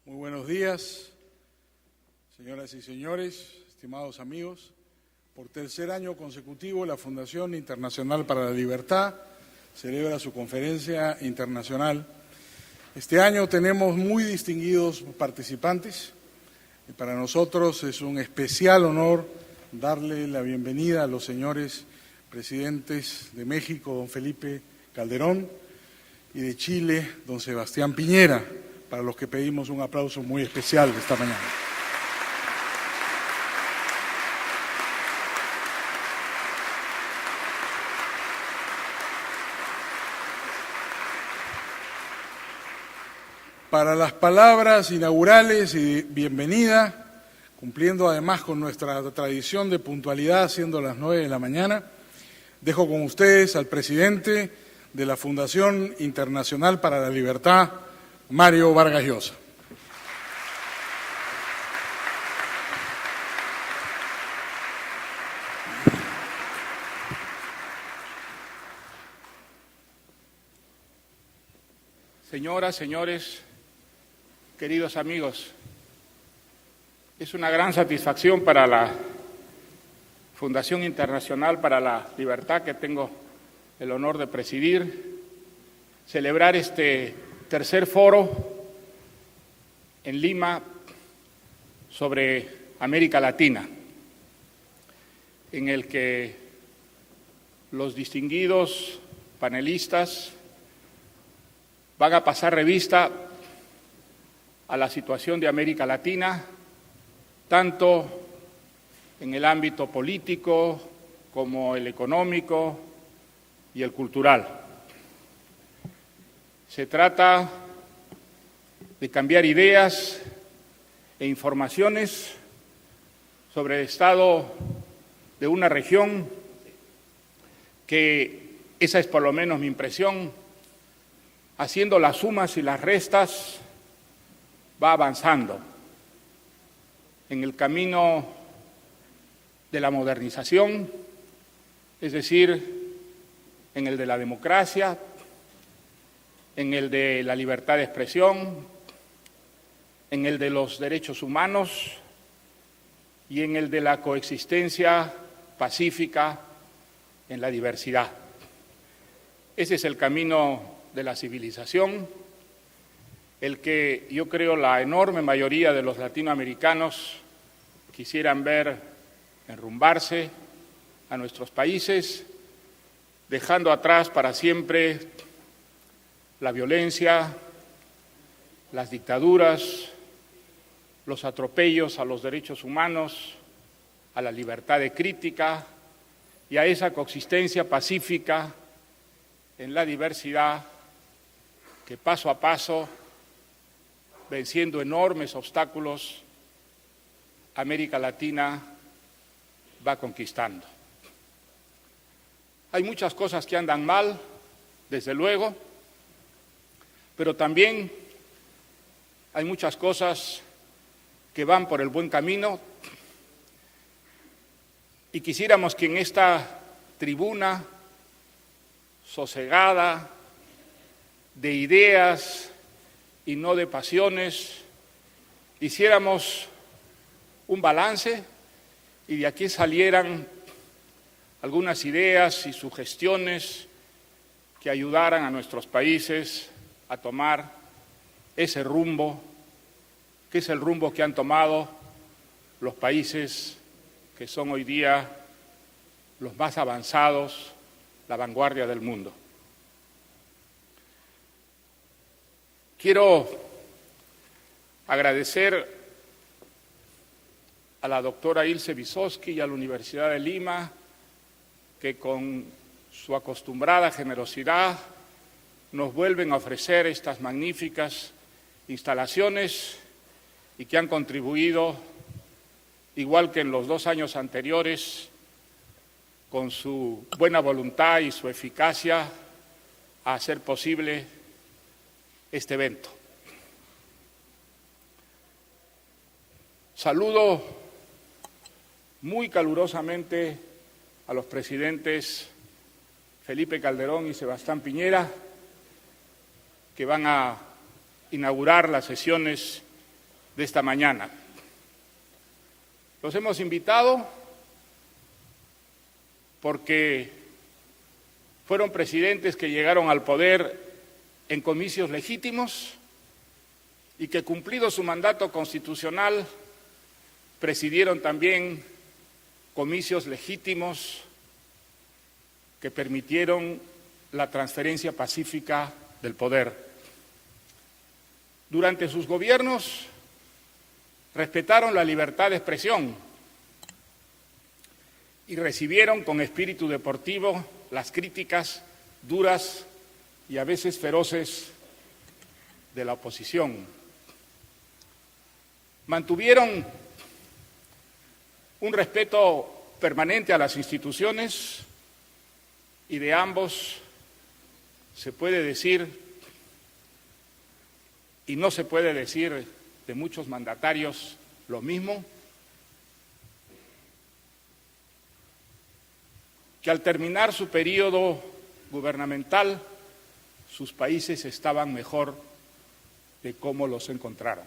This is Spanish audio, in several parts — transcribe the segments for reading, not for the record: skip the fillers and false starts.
Muy buenos días, señoras y señores, estimados amigos. Por tercer año consecutivo, la Fundación Internacional para la Libertad celebra su conferencia internacional. Este año tenemos muy distinguidos participantes y para nosotros es un especial honor darle la bienvenida a los señores presidentes de México, don Felipe Calderón, y de Chile, don Sebastián Piñera, para los que pedimos un aplauso muy especial esta mañana. Para las palabras inaugurales y bienvenida, cumpliendo además con nuestra tradición de puntualidad, siendo las 9 de la mañana, dejo con ustedes al presidente de la Fundación Internacional para la Libertad, Mario Vargas Llosa. Señoras, señores, queridos amigos, es una gran satisfacción para la Fundación Internacional para la Libertad, que tengo el honor de presidir, celebrar este tercer foro en Lima sobre América Latina, en el que los distinguidos panelistas van a pasar revista a la situación de América Latina, tanto en el ámbito político como el económico y el cultural. Se trata de cambiar ideas e informaciones sobre el estado de una región que, esa es por lo menos mi impresión, haciendo las sumas y las restas, va avanzando en el camino de la modernización, es decir, en el de la democracia, en el de la libertad de expresión, en el de los derechos humanos y en el de la coexistencia pacífica en la diversidad. Ese es el camino de la civilización, el que yo creo la enorme mayoría de los latinoamericanos quisieran ver enrumbarse a nuestros países, dejando atrás para siempre la violencia, las dictaduras, los atropellos a los derechos humanos, a la libertad de crítica y a esa coexistencia pacífica en la diversidad que paso a paso, venciendo enormes obstáculos, América Latina va conquistando. Hay muchas cosas que andan mal, desde luego, pero también hay muchas cosas que van por el buen camino y quisiéramos que en esta tribuna sosegada, de ideas y no de pasiones, hiciéramos un balance y de aquí salieran algunas ideas y sugestiones que ayudaran a nuestros países a tomar ese rumbo, que es el rumbo que han tomado los países que son hoy día los más avanzados, la vanguardia del mundo. Quiero agradecer a la doctora Ilse Vysotsky y a la Universidad de Lima, que con su acostumbrada generosidad nos vuelven a ofrecer estas magníficas instalaciones y que han contribuido, igual que en los 2 años anteriores, con su buena voluntad y su eficacia, a hacer posible este evento. Saludo muy calurosamente a los presidentes Felipe Calderón y Sebastián Piñera, que van a inaugurar las sesiones de esta mañana. Los hemos invitado porque fueron presidentes que llegaron al poder en comicios legítimos y que, cumplido su mandato constitucional, presidieron también comicios legítimos que permitieron la transferencia pacífica del poder. Durante sus gobiernos respetaron la libertad de expresión y recibieron con espíritu deportivo las críticas duras y a veces feroces de la oposición. Mantuvieron un respeto permanente a las instituciones y de ambos se puede decir, y no se puede decir de muchos mandatarios lo mismo, que al terminar su periodo gubernamental, sus países estaban mejor de cómo los encontraron.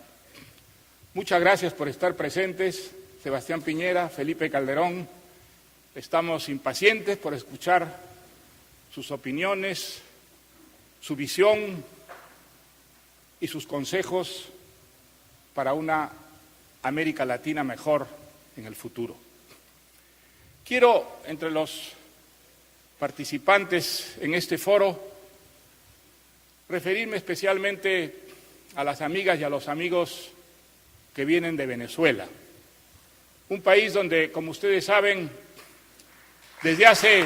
Muchas gracias por estar presentes, Sebastián Piñera, Felipe Calderón. Estamos impacientes por escuchar sus opiniones, su visión y sus consejos para una América Latina mejor en el futuro. Quiero, entre los participantes en este foro, referirme especialmente a las amigas y a los amigos que vienen de Venezuela, un país donde, como ustedes saben, desde hace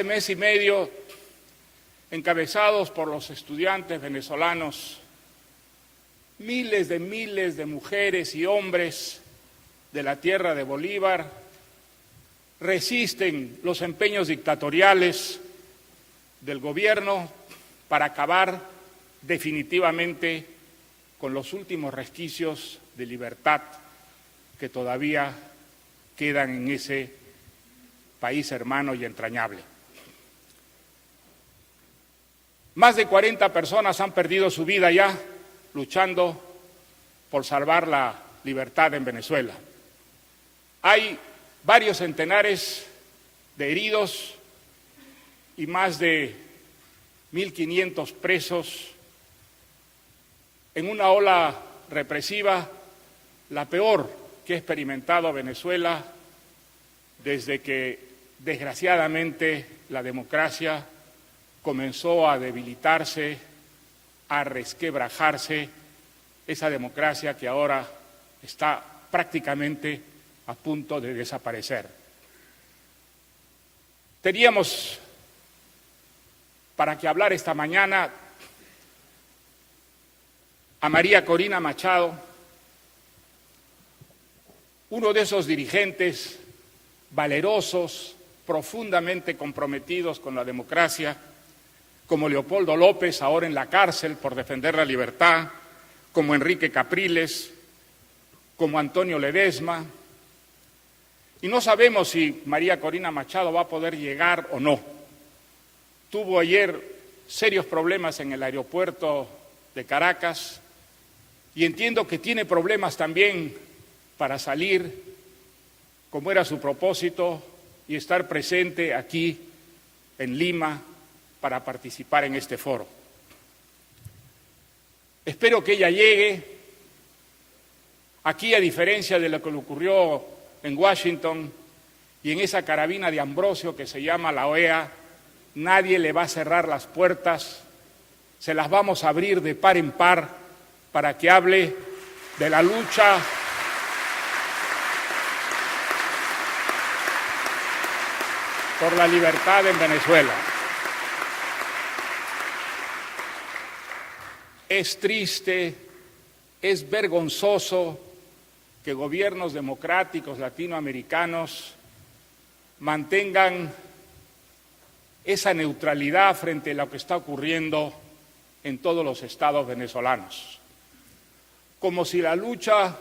mes y medio, encabezados por los estudiantes venezolanos, miles de mujeres y hombres de la tierra de Bolívar resisten los empeños dictatoriales del gobierno para acabar definitivamente con los últimos resquicios de libertad que todavía quedan en ese país hermano y entrañable. Más de 40 personas han perdido su vida ya luchando por salvar la libertad en Venezuela. Hay varios centenares de heridos y más de 1.500 presos en una ola represiva, la peor que ha experimentado Venezuela desde que, desgraciadamente, la democracia comenzó a debilitarse, a resquebrajarse, esa democracia que ahora está prácticamente a punto de desaparecer. Teníamos para que hablar esta mañana a María Corina Machado, uno de esos dirigentes valerosos, profundamente comprometidos con la democracia, como Leopoldo López, ahora en la cárcel por defender la libertad, como Enrique Capriles, como Antonio Ledesma. Y no sabemos si María Corina Machado va a poder llegar o no. Tuvo ayer serios problemas en el aeropuerto de Caracas y entiendo que tiene problemas también para salir, como era su propósito, y estar presente aquí en Lima para participar en este foro. Espero que ella llegue. Aquí, a diferencia de lo que le ocurrió en Washington y en esa carabina de Ambrosio que se llama la OEA, nadie le va a cerrar las puertas, se las vamos a abrir de par en par para que hable de la lucha por la libertad en Venezuela. Es triste, es vergonzoso que gobiernos democráticos latinoamericanos mantengan esa neutralidad frente a lo que está ocurriendo en todos los estados venezolanos, como si la lucha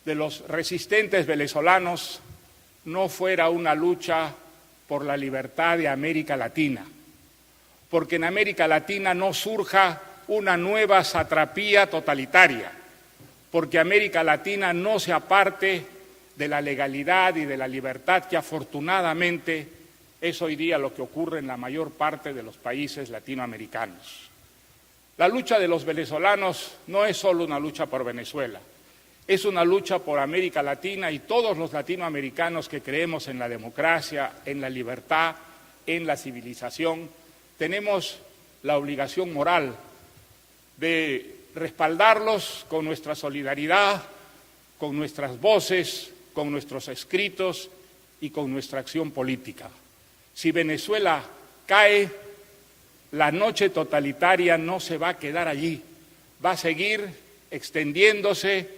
de los resistentes venezolanos no fuera una lucha por la libertad de América Latina, porque en América Latina no surja una nueva satrapía totalitaria, porque América Latina no se aparte de la legalidad y de la libertad que afortunadamente es hoy día lo que ocurre en la mayor parte de los países latinoamericanos. La lucha de los venezolanos no es solo una lucha por Venezuela, es una lucha por América Latina y todos los latinoamericanos que creemos en la democracia, en la libertad, en la civilización, tenemos la obligación moral de respaldarlos con nuestra solidaridad, con nuestras voces, con nuestros escritos y con nuestra acción política. Si Venezuela cae, la noche totalitaria no se va a quedar allí, va a seguir extendiéndose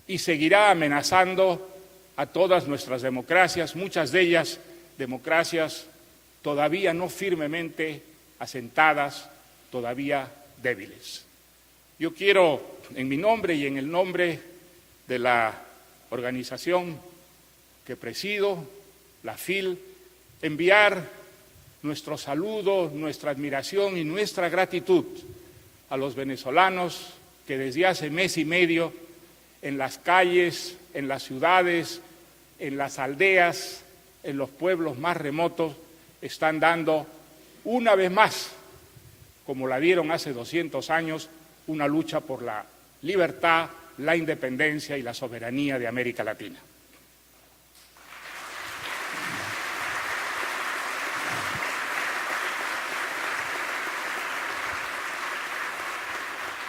y seguirá amenazando a todas nuestras democracias, muchas de ellas democracias todavía no firmemente asentadas, todavía débiles. Yo quiero, en mi nombre y en el nombre de la organización que presido, la FIL, enviar nuestro saludo, nuestra admiración y nuestra gratitud a los venezolanos que desde hace mes y medio en las calles, en las ciudades, en las aldeas, en los pueblos más remotos, están dando una vez más, como la dieron hace 200 años, una lucha por la libertad, la independencia y la soberanía de América Latina.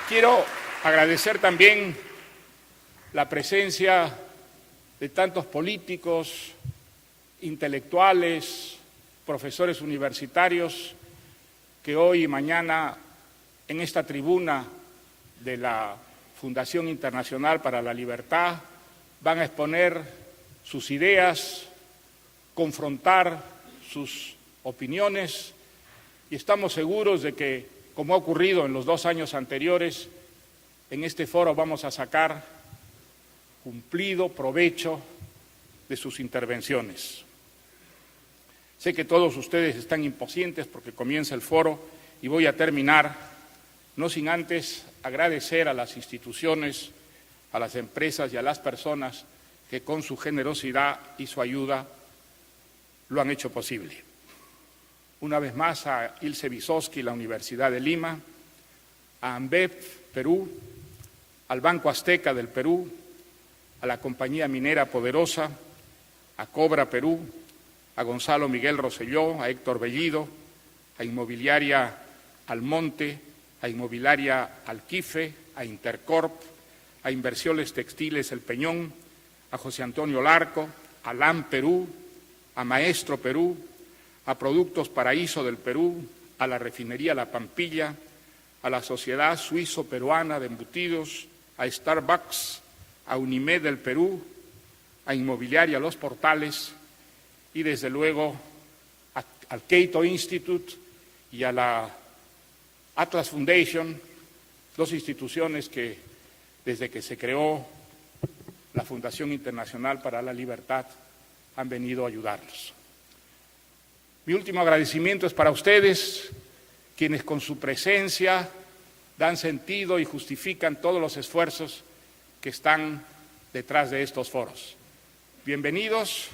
Quiero agradecer también la presencia de tantos políticos, intelectuales, profesores universitarios que hoy y mañana en esta tribuna de la Fundación Internacional para la Libertad van a exponer sus ideas, confrontar sus opiniones y estamos seguros de que, como ha ocurrido en los 2 años anteriores, en este foro vamos a sacar cumplido provecho de sus intervenciones. Sé que todos ustedes están impacientes porque comienza el foro y voy a terminar, no sin antes agradecer a las instituciones, a las empresas y a las personas que con su generosidad y su ayuda lo han hecho posible. Una vez más a Ilse Vysotsky, la Universidad de Lima, a AMBEF Perú, al Banco Azteca del Perú, a la Compañía Minera Poderosa, a Cobra Perú, a Gonzalo Miguel Rosselló, a Héctor Bellido, a Inmobiliaria Almonte, a Inmobiliaria Alquife, a Intercorp, a Inversiones Textiles El Peñón, a José Antonio Larco, a LAM Perú, a Maestro Perú, a Productos Paraíso del Perú, a la Refinería La Pampilla, a la Sociedad Suizo-Peruana de Embutidos, a Starbucks, a Unimed del Perú, a Inmobiliaria Los Portales y desde luego al Cato Institute y a la Atlas Foundation, 2 instituciones que desde que se creó la Fundación Internacional para la Libertad han venido a ayudarnos. Mi último agradecimiento es para ustedes, quienes con su presencia dan sentido y justifican todos los esfuerzos que están detrás de estos foros. Bienvenidos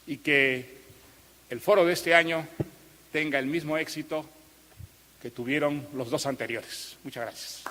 y que el foro de este año tenga el mismo éxito que tuvieron los 2 anteriores. Muchas gracias.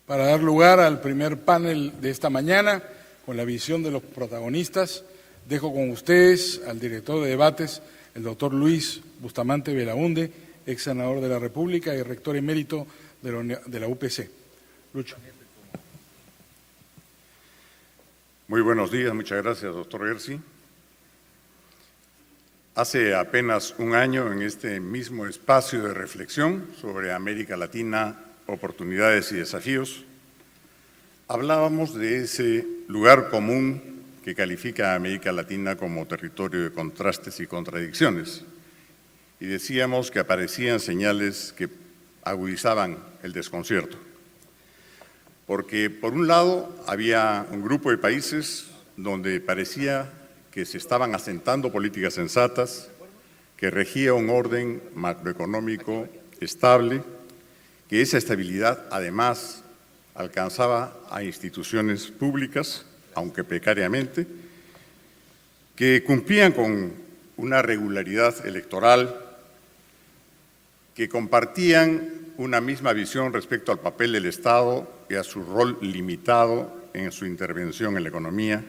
Para dar lugar al primer panel de esta mañana, con la visión de los protagonistas, dejo con ustedes al director de debates, el doctor Luis Bustamante Belaunde, ex senador de la República y rector emérito de la UPC. Lucho. Muy buenos días, muchas gracias, doctor Gersi. Hace apenas un año, en este mismo espacio de reflexión sobre América Latina, oportunidades y desafíos, hablábamos de ese lugar común que califica a América Latina como territorio de contrastes y contradicciones. Y decíamos que aparecían señales que agudizaban el desconcierto. Porque, por un lado, había un grupo de países donde parecía que se estaban asentando políticas sensatas, que regía un orden macroeconómico estable, que esa estabilidad, además, alcanzaba a instituciones públicas, aunque precariamente, que cumplían con una regularidad electoral, que compartían una misma visión respecto al papel del Estado y a su rol limitado en su intervención en la economía,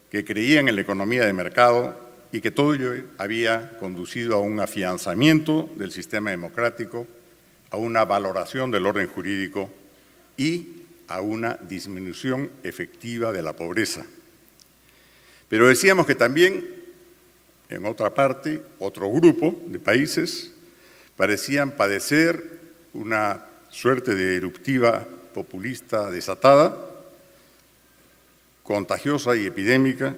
que creían en la economía de mercado y que todo ello había conducido a un afianzamiento del sistema democrático, a una valoración del orden jurídico y a una disminución efectiva de la pobreza. Pero decíamos que también, en otra parte, otro grupo de países parecían padecer una suerte de eruptiva populista desatada, contagiosa y epidémica,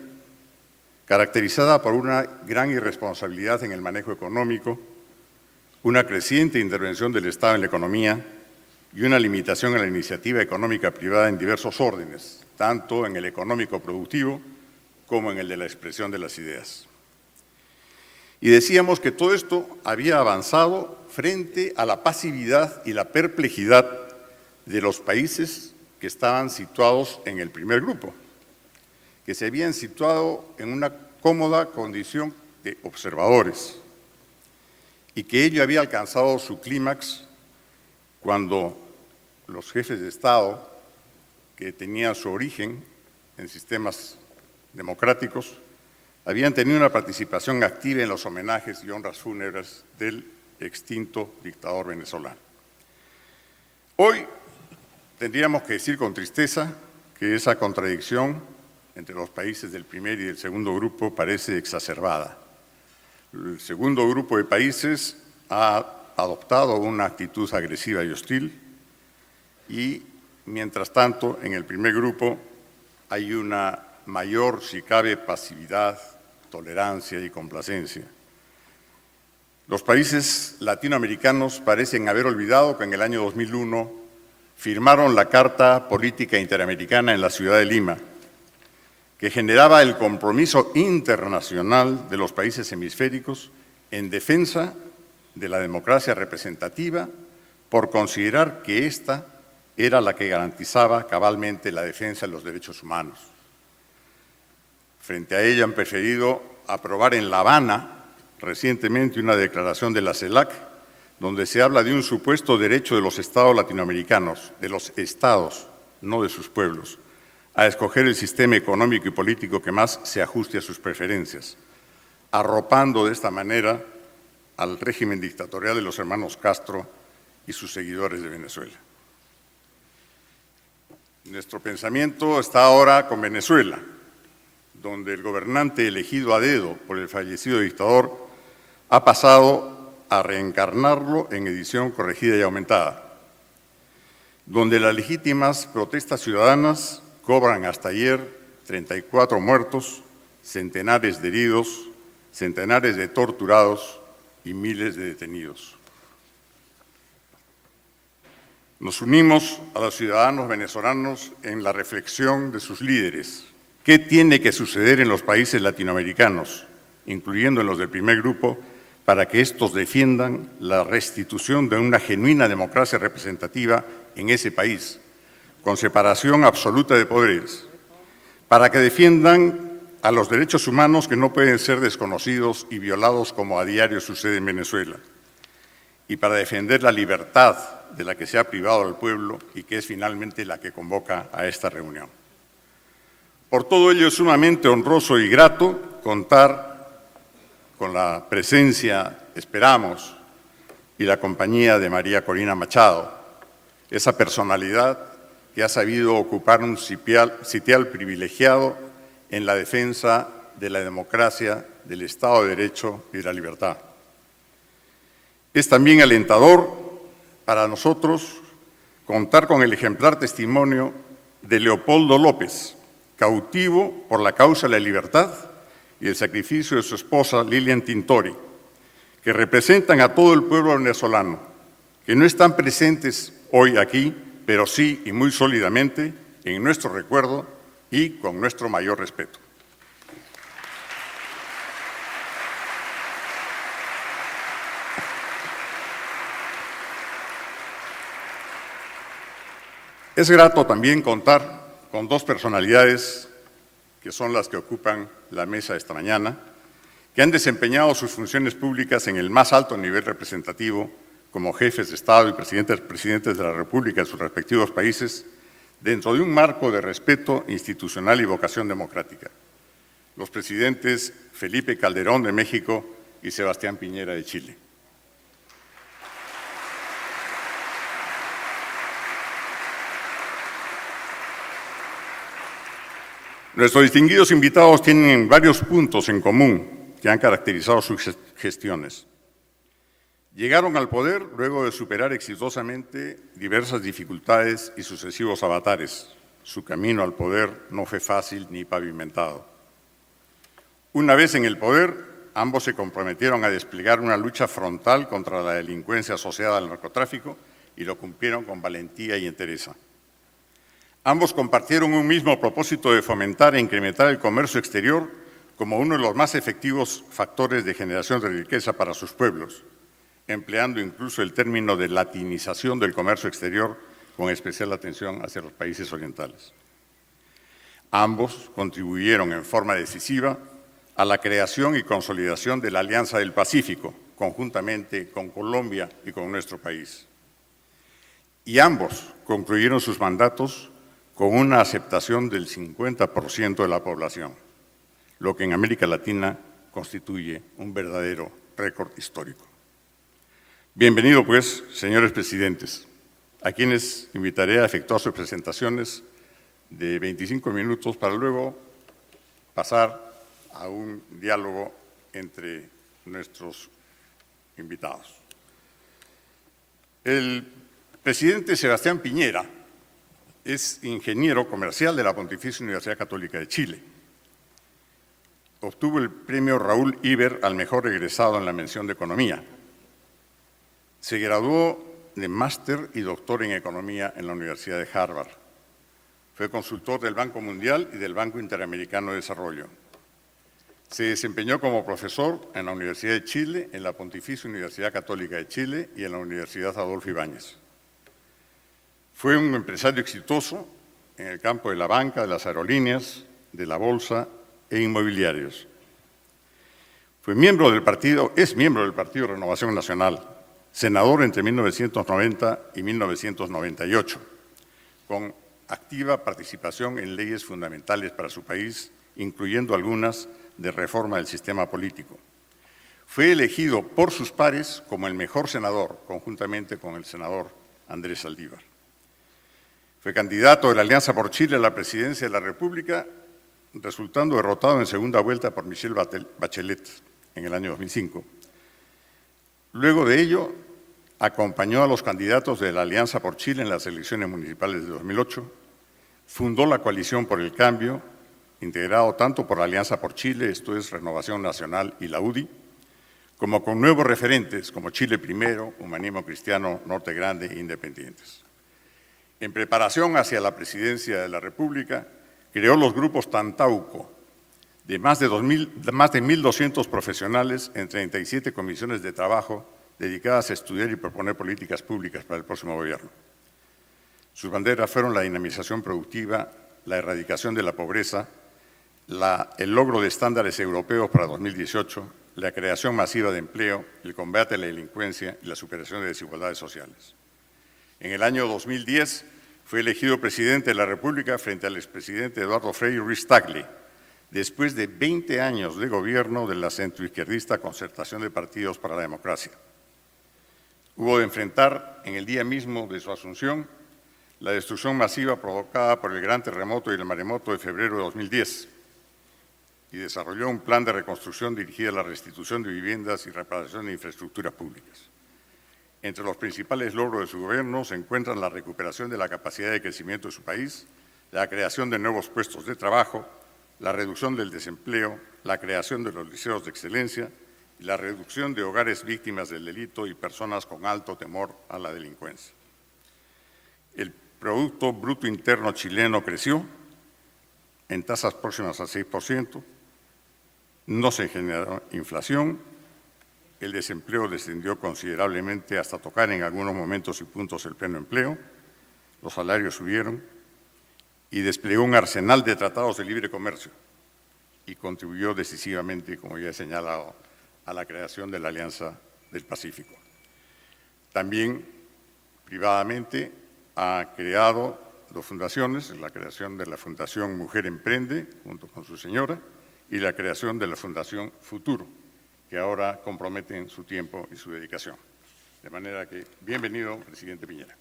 caracterizada por una gran irresponsabilidad en el manejo económico, una creciente intervención del Estado en la economía y una limitación a la iniciativa económica privada en diversos órdenes, tanto en el económico productivo como en el de la expresión de las ideas. Y decíamos que todo esto había avanzado frente a la pasividad y la perplejidad de los países que estaban situados en el primer grupo, que se habían situado en una cómoda condición de observadores y que ello había alcanzado su clímax cuando los jefes de Estado, que tenían su origen en sistemas democráticos, habían tenido una participación activa en los homenajes y honras fúnebres del extinto dictador venezolano. Hoy tendríamos que decir con tristeza que esa contradicción entre los países del primer y del segundo grupo parece exacerbada. El segundo grupo de países ha adoptado una actitud agresiva y hostil y, mientras tanto, en el primer grupo hay una mayor, si cabe, pasividad, tolerancia y complacencia. Los países latinoamericanos parecen haber olvidado que en el año 2001 firmaron la Carta Política Interamericana en la ciudad de Lima, que generaba el compromiso internacional de los países hemisféricos en defensa de la democracia representativa por considerar que ésta era la que garantizaba cabalmente la defensa de los derechos humanos. Frente a ella han preferido aprobar en La Habana recientemente una declaración de la CELAC donde se habla de un supuesto derecho de los estados latinoamericanos, de los estados, no de sus pueblos, a escoger el sistema económico y político que más se ajuste a sus preferencias, arropando de esta manera al régimen dictatorial de los hermanos Castro y sus seguidores de Venezuela. Nuestro pensamiento está ahora con Venezuela, donde el gobernante elegido a dedo por el fallecido dictador ha pasado a reencarnarlo en edición corregida y aumentada, donde las legítimas protestas ciudadanas cobran hasta ayer 34 muertos, centenares de heridos, centenares de torturados y miles de detenidos. Nos unimos a los ciudadanos venezolanos en la reflexión de sus líderes. ¿Qué tiene que suceder en los países latinoamericanos, incluyendo en los del primer grupo, para que estos defiendan la restitución de una genuina democracia representativa en ese país, con separación absoluta de poderes, para que defiendan a los derechos humanos que no pueden ser desconocidos y violados como a diario sucede en Venezuela, y para defender la libertad de la que se ha privado al pueblo y que es finalmente la que convoca a esta reunión. Por todo ello es sumamente honroso y grato contar con la presencia, esperamos, y la compañía de María Corina Machado, esa personalidad que ha sabido ocupar un sitial privilegiado en la defensa de la democracia, del Estado de Derecho y de la libertad. Es también alentador para nosotros contar con el ejemplar testimonio de Leopoldo López, cautivo por la causa de la libertad y el sacrificio de su esposa Lilian Tintori, que representan a todo el pueblo venezolano, que no están presentes hoy aquí, pero sí y muy sólidamente en nuestro recuerdo y con nuestro mayor respeto. Es grato también contar con dos personalidades que son las que ocupan la mesa esta mañana, que han desempeñado sus funciones públicas en el más alto nivel representativo como jefes de Estado y presidentes de la República en sus respectivos países, dentro de un marco de respeto institucional y vocación democrática. Los presidentes Felipe Calderón de México y Sebastián Piñera de Chile. Nuestros distinguidos invitados tienen varios puntos en común que han caracterizado sus gestiones. Llegaron al poder luego de superar exitosamente diversas dificultades y sucesivos avatares. Su camino al poder no fue fácil ni pavimentado. Una vez en el poder, ambos se comprometieron a desplegar una lucha frontal contra la delincuencia asociada al narcotráfico y lo cumplieron con valentía y entereza. Ambos compartieron un mismo propósito de fomentar e incrementar el comercio exterior como uno de los más efectivos factores de generación de riqueza para sus pueblos, empleando incluso el término de latinización del comercio exterior con especial atención hacia los países orientales. Ambos contribuyeron en forma decisiva a la creación y consolidación de la Alianza del Pacífico, conjuntamente con Colombia y con nuestro país. Y ambos concluyeron sus mandatos con una aceptación del 50% de la población, lo que en América Latina constituye un verdadero récord histórico. Bienvenido, pues, señores presidentes, a quienes invitaré a efectuar sus presentaciones de 25 minutos para luego pasar a un diálogo entre nuestros invitados. El presidente Sebastián Piñera es ingeniero comercial de la Pontificia Universidad Católica de Chile. Obtuvo el premio Raúl Iber al mejor egresado en la mención de Economía. Se graduó de máster y doctor en Economía en la Universidad de Harvard. Fue consultor del Banco Mundial y del Banco Interamericano de Desarrollo. Se desempeñó como profesor en la Universidad de Chile, en la Pontificia Universidad Católica de Chile y en la Universidad Adolfo Ibáñez. Fue un empresario exitoso en el campo de la banca, de las aerolíneas, de la bolsa e inmobiliarios. Es miembro del Partido Renovación Nacional, senador entre 1990 y 1998, con activa participación en leyes fundamentales para su país, incluyendo algunas de reforma del sistema político. Fue elegido por sus pares como el mejor senador, conjuntamente con el senador Andrés Saldívar. Fue candidato de la Alianza por Chile a la presidencia de la República, resultando derrotado en segunda vuelta por Michelle Bachelet en el año 2005. Luego de ello, acompañó a los candidatos de la Alianza por Chile en las elecciones municipales de 2008, fundó la Coalición por el Cambio, integrado tanto por la Alianza por Chile, esto es Renovación Nacional y la UDI, como con nuevos referentes como Chile Primero, Humanismo Cristiano, Norte Grande e Independientes. En preparación hacia la presidencia de la República, creó los grupos Tantauco, de más de 1.200 profesionales en 37 comisiones de trabajo dedicadas a estudiar y proponer políticas públicas para el próximo gobierno. Sus banderas fueron la dinamización productiva, la erradicación de la pobreza, el logro de estándares europeos para 2018, la creación masiva de empleo, el combate a la delincuencia y la superación de desigualdades sociales. En el año 2010 fue elegido presidente de la República frente al expresidente Eduardo Frei Ruiz-Tagle, después de 20 años de gobierno de la centroizquierdista Concertación de Partidos para la Democracia. Hubo de enfrentar en el día mismo de su asunción la destrucción masiva provocada por el gran terremoto y el maremoto de febrero de 2010. y desarrolló un plan de reconstrucción dirigido a la restitución de viviendas y reparación de infraestructuras públicas. Entre los principales logros de su gobierno se encuentran la recuperación de la capacidad de crecimiento de su país, la creación de nuevos puestos de trabajo, la reducción del desempleo, la creación de los liceos de excelencia y la reducción de hogares víctimas del delito y personas con alto temor a la delincuencia. El Producto Bruto Interno chileno creció en tasas próximas al 6%, no se generó inflación, el desempleo descendió considerablemente hasta tocar en algunos momentos y puntos el pleno empleo, los salarios subieron y desplegó un arsenal de tratados de libre comercio y contribuyó decisivamente, como ya he señalado, a la creación de la Alianza del Pacífico. También, privadamente, ha creado dos fundaciones, la creación de la Fundación Mujer Emprende, junto con su señora, y la creación de la Fundación Futuro, que ahora comprometen su tiempo y su dedicación. De manera que, bienvenido, presidente Piñera.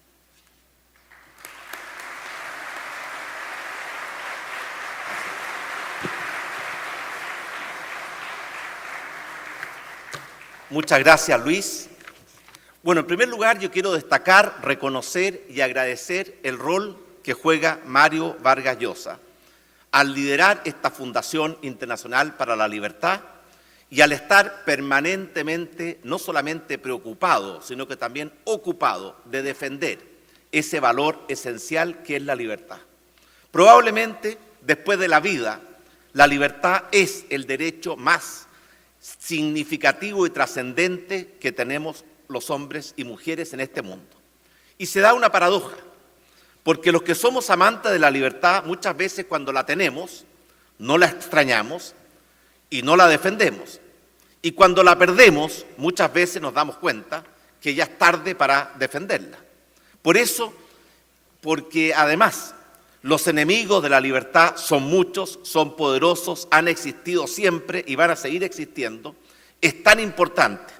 Muchas gracias, Luis. Bueno, en primer lugar, yo quiero destacar, reconocer y agradecer el rol que juega Mario Vargas Llosa al liderar esta Fundación Internacional para la Libertad y al estar permanentemente no solamente preocupado, sino que también ocupado de defender ese valor esencial que es la libertad. Probablemente, después de la vida, la libertad es el derecho más significativo y trascendente que tenemos los hombres y mujeres en este mundo. Y se da una paradoja, porque los que somos amantes de la libertad, muchas veces cuando la tenemos, no la extrañamos y no la defendemos. Y cuando la perdemos, muchas veces nos damos cuenta que ya es tarde para defenderla. Por eso, porque además los enemigos de la libertad son muchos, son poderosos, han existido siempre y van a seguir existiendo, es tan importante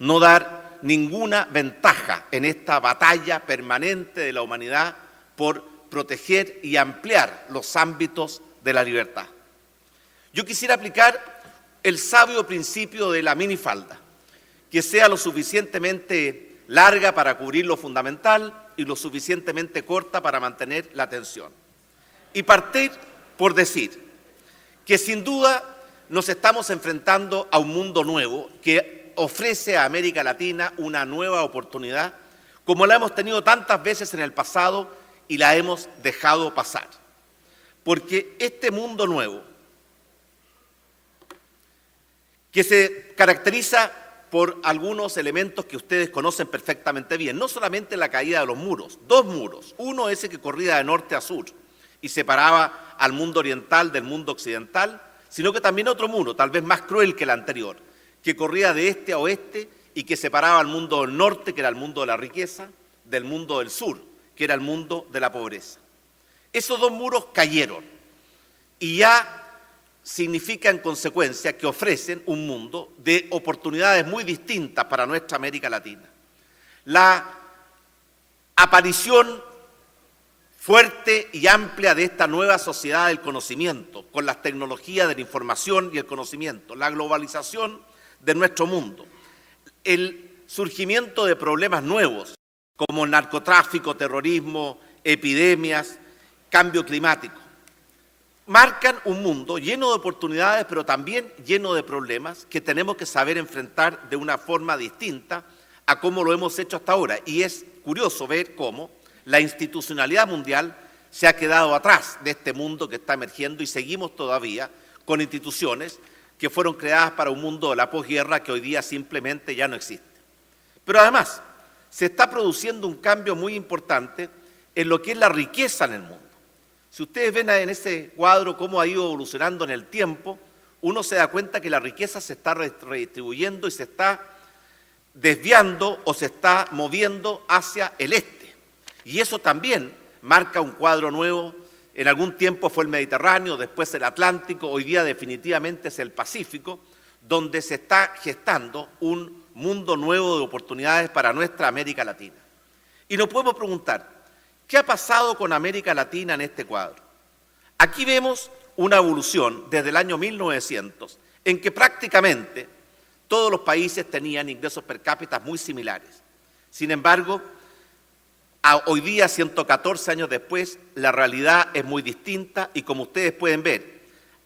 no dar ninguna ventaja en esta batalla permanente de la humanidad por proteger y ampliar los ámbitos de la libertad. Yo quisiera aplicar el sabio principio de la minifalda, que sea lo suficientemente larga para cubrir lo fundamental y lo suficientemente corta para mantener la atención. Y partir por decir que sin duda nos estamos enfrentando a un mundo nuevo que ofrece a América Latina una nueva oportunidad, como la hemos tenido tantas veces en el pasado y la hemos dejado pasar. Porque este mundo nuevo, que se caracteriza por algunos elementos que ustedes conocen perfectamente bien, no solamente la caída de los muros, dos muros, uno ese que corría de norte a sur y separaba al mundo oriental del mundo occidental, sino que también otro muro, tal vez más cruel que el anterior, que corría de este a oeste y que separaba al mundo del norte, que era el mundo de la riqueza, del mundo del sur, que era el mundo de la pobreza. Esos dos muros cayeron y ya significa en consecuencia que ofrecen un mundo de oportunidades muy distintas para nuestra América Latina. La aparición fuerte y amplia de esta nueva sociedad del conocimiento, con las tecnologías de la información y el conocimiento, la globalización de nuestro mundo, el surgimiento de problemas nuevos como narcotráfico, terrorismo, epidemias, cambio climático, marcan un mundo lleno de oportunidades, pero también lleno de problemas que tenemos que saber enfrentar de una forma distinta a cómo lo hemos hecho hasta ahora. Y es curioso ver cómo la institucionalidad mundial se ha quedado atrás de este mundo que está emergiendo y seguimos todavía con instituciones que fueron creadas para un mundo de la posguerra que hoy día simplemente ya no existe. Pero además, se está produciendo un cambio muy importante en lo que es la riqueza en el mundo. Si ustedes ven en ese cuadro cómo ha ido evolucionando en el tiempo, uno se da cuenta que la riqueza se está redistribuyendo y se está desviando o se está moviendo hacia el este. Y eso también marca un cuadro nuevo. En algún tiempo fue el Mediterráneo, después el Atlántico, hoy día definitivamente es el Pacífico, donde se está gestando un mundo nuevo de oportunidades para nuestra América Latina. Y nos podemos preguntar, ¿qué ha pasado con América Latina en este cuadro? Aquí vemos una evolución desde el año 1900 en que prácticamente todos los países tenían ingresos per cápita muy similares. Sin embargo, hoy día, 114 años después, la realidad es muy distinta y como ustedes pueden ver,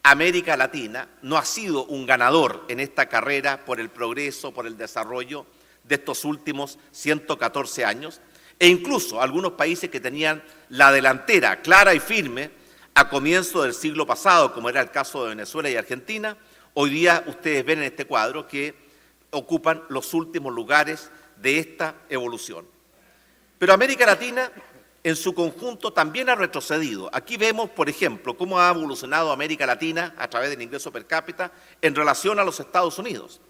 América Latina no ha sido un ganador en esta carrera por el progreso, por el desarrollo de estos últimos 114 años, e incluso algunos países que tenían la delantera clara y firme a comienzo del siglo pasado, como era el caso de Venezuela y Argentina, hoy día ustedes ven en este cuadro que ocupan los últimos lugares de esta evolución. Pero América Latina en su conjunto también ha retrocedido. Aquí vemos, por ejemplo, cómo ha evolucionado América Latina a través del ingreso per cápita en relación a los Estados Unidos.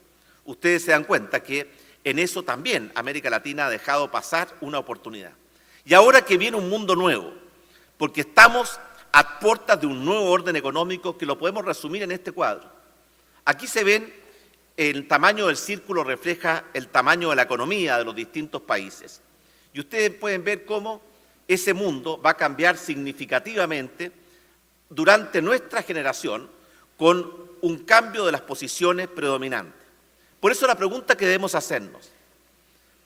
Ustedes se dan cuenta que en eso también América Latina ha dejado pasar una oportunidad. Y ahora que viene un mundo nuevo, porque estamos a puertas de un nuevo orden económico que lo podemos resumir en este cuadro. Aquí se ven, el tamaño del círculo refleja el tamaño de la economía de los distintos países. Y ustedes pueden ver cómo ese mundo va a cambiar significativamente durante nuestra generación con un cambio de las posiciones predominantes. Por eso la pregunta que debemos hacernos,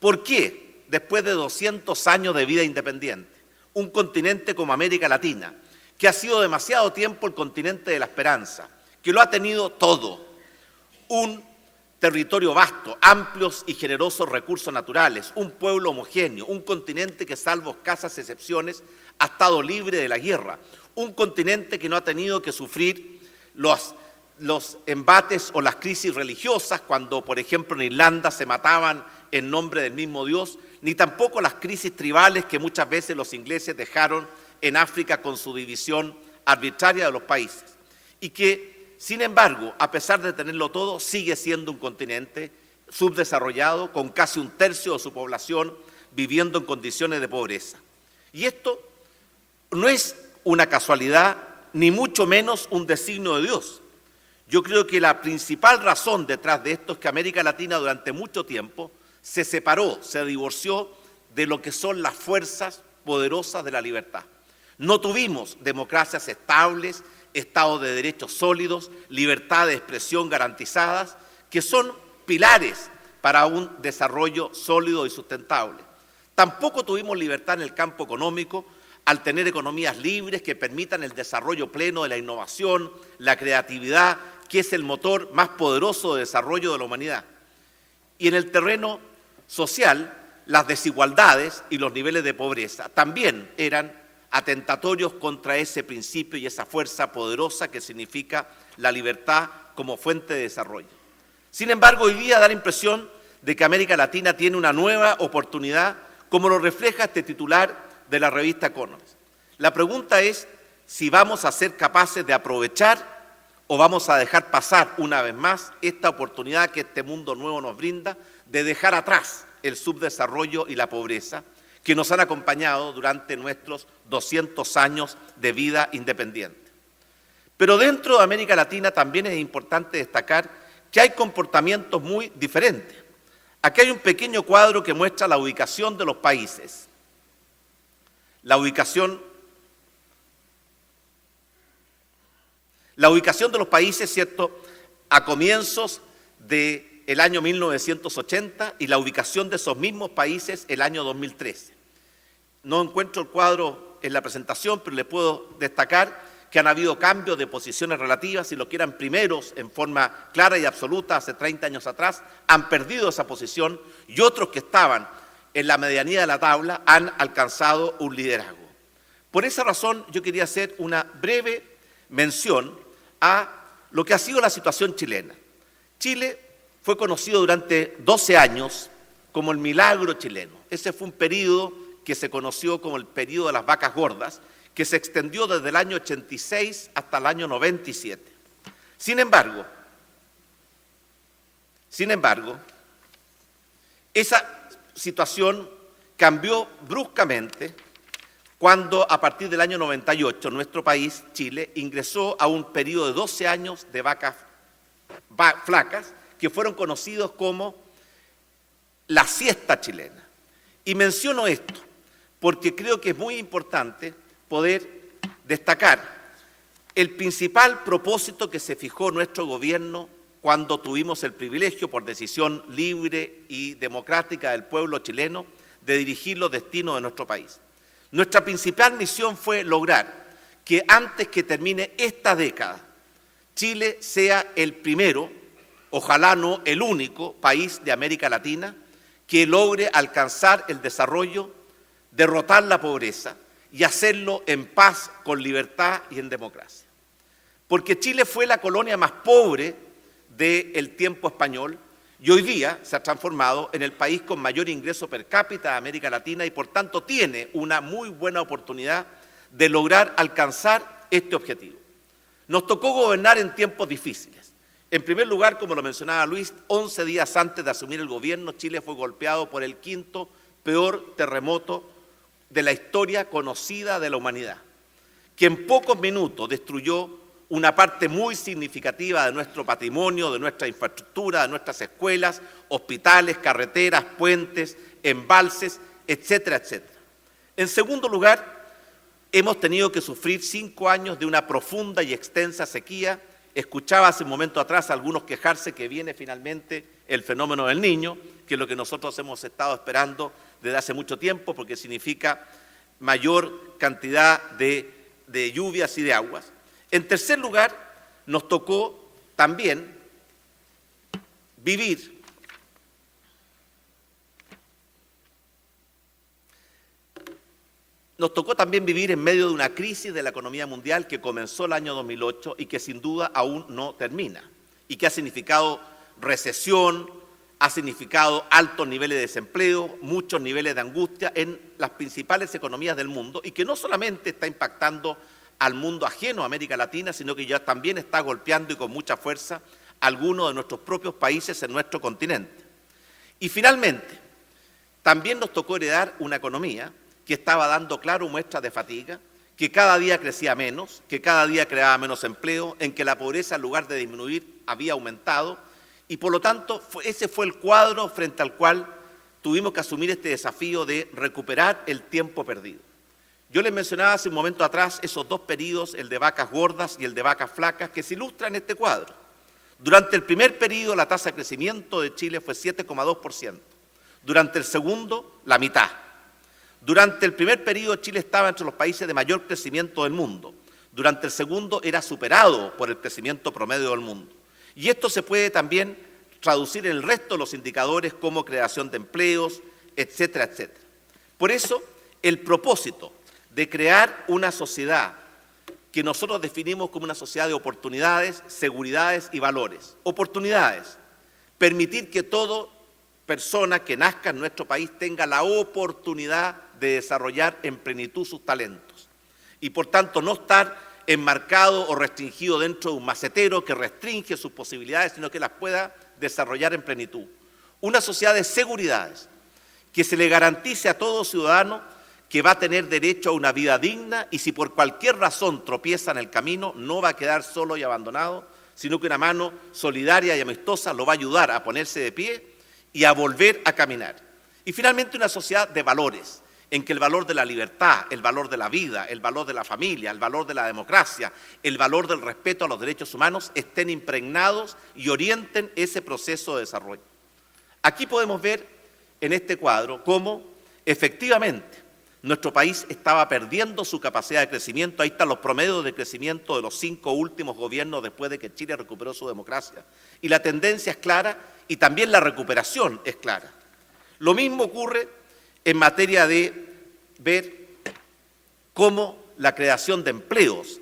¿por qué después de 200 años de vida independiente, un continente como América Latina, que ha sido demasiado tiempo el continente de la esperanza, que lo ha tenido todo, un territorio vasto, amplios y generosos recursos naturales, un pueblo homogéneo, un continente que salvo escasas excepciones ha estado libre de la guerra, un continente que no ha tenido que sufrir los embates o las crisis religiosas cuando, por ejemplo, en Irlanda se mataban en nombre del mismo Dios, ni tampoco las crisis tribales que muchas veces los ingleses dejaron en África con su división arbitraria de los países, y que sin embargo, a pesar de tenerlo todo, sigue siendo un continente subdesarrollado, con casi un tercio de su población viviendo en condiciones de pobreza. Y esto no es una casualidad, ni mucho menos un designio de Dios. Yo creo que la principal razón detrás de esto es que América Latina durante mucho tiempo se separó, se divorció de lo que son las fuerzas poderosas de la libertad. No tuvimos democracias estables, Estados de derechos sólidos, libertad de expresión garantizadas, que son pilares para un desarrollo sólido y sustentable. Tampoco tuvimos libertad en el campo económico al tener economías libres que permitan el desarrollo pleno de la innovación, la creatividad, que es el motor más poderoso de desarrollo de la humanidad. Y en el terreno social, las desigualdades y los niveles de pobreza también eran atentatorios contra ese principio y esa fuerza poderosa que significa la libertad como fuente de desarrollo. Sin embargo, hoy día da la impresión de que América Latina tiene una nueva oportunidad, como lo refleja este titular de la revista Economist. La pregunta es si vamos a ser capaces de aprovechar o vamos a dejar pasar una vez más esta oportunidad que este mundo nuevo nos brinda de dejar atrás el subdesarrollo y la pobreza que nos han acompañado durante nuestros 200 años de vida independiente. Pero dentro de América Latina también es importante destacar que hay comportamientos muy diferentes. Aquí hay un pequeño cuadro que muestra la ubicación de los países. La ubicación de los países, ¿cierto?, a comienzos del año 1980 y la ubicación de esos mismos países el año 2013. No encuentro el cuadro en la presentación, pero le puedo destacar que han habido cambios de posiciones relativas, si lo que eran primeros en forma clara y absoluta hace 30 años atrás, han perdido esa posición y otros que estaban en la medianía de la tabla han alcanzado un liderazgo. Por esa razón yo quería hacer una breve mención a lo que ha sido la situación chilena. Chile fue conocido durante 12 años como el milagro chileno. Ese fue un periodo que se conoció como el periodo de las vacas gordas, que se extendió desde el año 86 hasta el año 97. Sin embargo, esa situación cambió bruscamente cuando a partir del año 98 nuestro país, Chile, ingresó a un periodo de 12 años de vacas flacas que fueron conocidos como la siesta chilena. Y menciono esto porque creo que es muy importante poder destacar el principal propósito que se fijó nuestro gobierno cuando tuvimos el privilegio, por decisión libre y democrática del pueblo chileno, de dirigir los destinos de nuestro país. Nuestra principal misión fue lograr que antes que termine esta década, Chile sea el primero, ojalá no el único, país de América Latina que logre alcanzar el desarrollo, derrotar la pobreza y hacerlo en paz, con libertad y en democracia. Porque Chile fue la colonia más pobre del tiempo español y hoy día se ha transformado en el país con mayor ingreso per cápita de América Latina y por tanto tiene una muy buena oportunidad de lograr alcanzar este objetivo. Nos tocó gobernar en tiempos difíciles. En primer lugar, como lo mencionaba Luis, 11 días antes de asumir el gobierno, Chile fue golpeado por el quinto peor terremoto de la historia conocida de la humanidad, que en pocos minutos destruyó una parte muy significativa de nuestro patrimonio, de nuestra infraestructura, de nuestras escuelas, hospitales, carreteras, puentes, embalses, etcétera, etcétera. En segundo lugar, hemos tenido que sufrir 5 años de una profunda y extensa sequía. Escuchaba hace un momento atrás a algunos quejarse que viene finalmente el fenómeno del Niño, que es lo que nosotros hemos estado esperando desde hace mucho tiempo, porque significa mayor cantidad de lluvias y de aguas. En tercer lugar, nos tocó también vivir en medio de una crisis de la economía mundial que comenzó el año 2008 y que sin duda aún no termina, y que ha significado recesión, ha significado altos niveles de desempleo, muchos niveles de angustia en las principales economías del mundo, y que no solamente está impactando al mundo ajeno a América Latina, sino que ya también está golpeando y con mucha fuerza a algunos de nuestros propios países en nuestro continente. Y finalmente, también nos tocó heredar una economía que estaba dando claras muestras de fatiga, que cada día crecía menos, que cada día creaba menos empleo, en que la pobreza en lugar de disminuir había aumentado, y por lo tanto ese fue el cuadro frente al cual tuvimos que asumir este desafío de recuperar el tiempo perdido. Yo les mencionaba hace un momento atrás esos dos periodos, el de vacas gordas y el de vacas flacas, que se ilustran en este cuadro. Durante el primer periodo la tasa de crecimiento de Chile fue 7,2%. Durante el segundo, la mitad. Durante el primer periodo Chile estaba entre los países de mayor crecimiento del mundo. Durante el segundo era superado por el crecimiento promedio del mundo. Y esto se puede también traducir en el resto de los indicadores como creación de empleos, etcétera, etcétera. Por eso, el propósito de crear una sociedad que nosotros definimos como una sociedad de oportunidades, seguridades y valores. Oportunidades, permitir que toda persona que nazca en nuestro país tenga la oportunidad de desarrollar en plenitud sus talentos y por tanto no estar enmarcado o restringido dentro de un macetero que restringe sus posibilidades, sino que las pueda desarrollar en plenitud. Una sociedad de seguridades, que se le garantice a todo ciudadano que va a tener derecho a una vida digna y si por cualquier razón tropieza en el camino, no va a quedar solo y abandonado, sino que una mano solidaria y amistosa lo va a ayudar a ponerse de pie y a volver a caminar. Y finalmente una sociedad de valores, en que el valor de la libertad, el valor de la vida, el valor de la familia, el valor de la democracia, el valor del respeto a los derechos humanos estén impregnados y orienten ese proceso de desarrollo. Aquí podemos ver en este cuadro cómo efectivamente nuestro país estaba perdiendo su capacidad de crecimiento. Ahí están los promedios de crecimiento de los 5 últimos gobiernos después de que Chile recuperó su democracia. Y la tendencia es clara y también la recuperación es clara. Lo mismo ocurre en materia de ver cómo la creación de empleos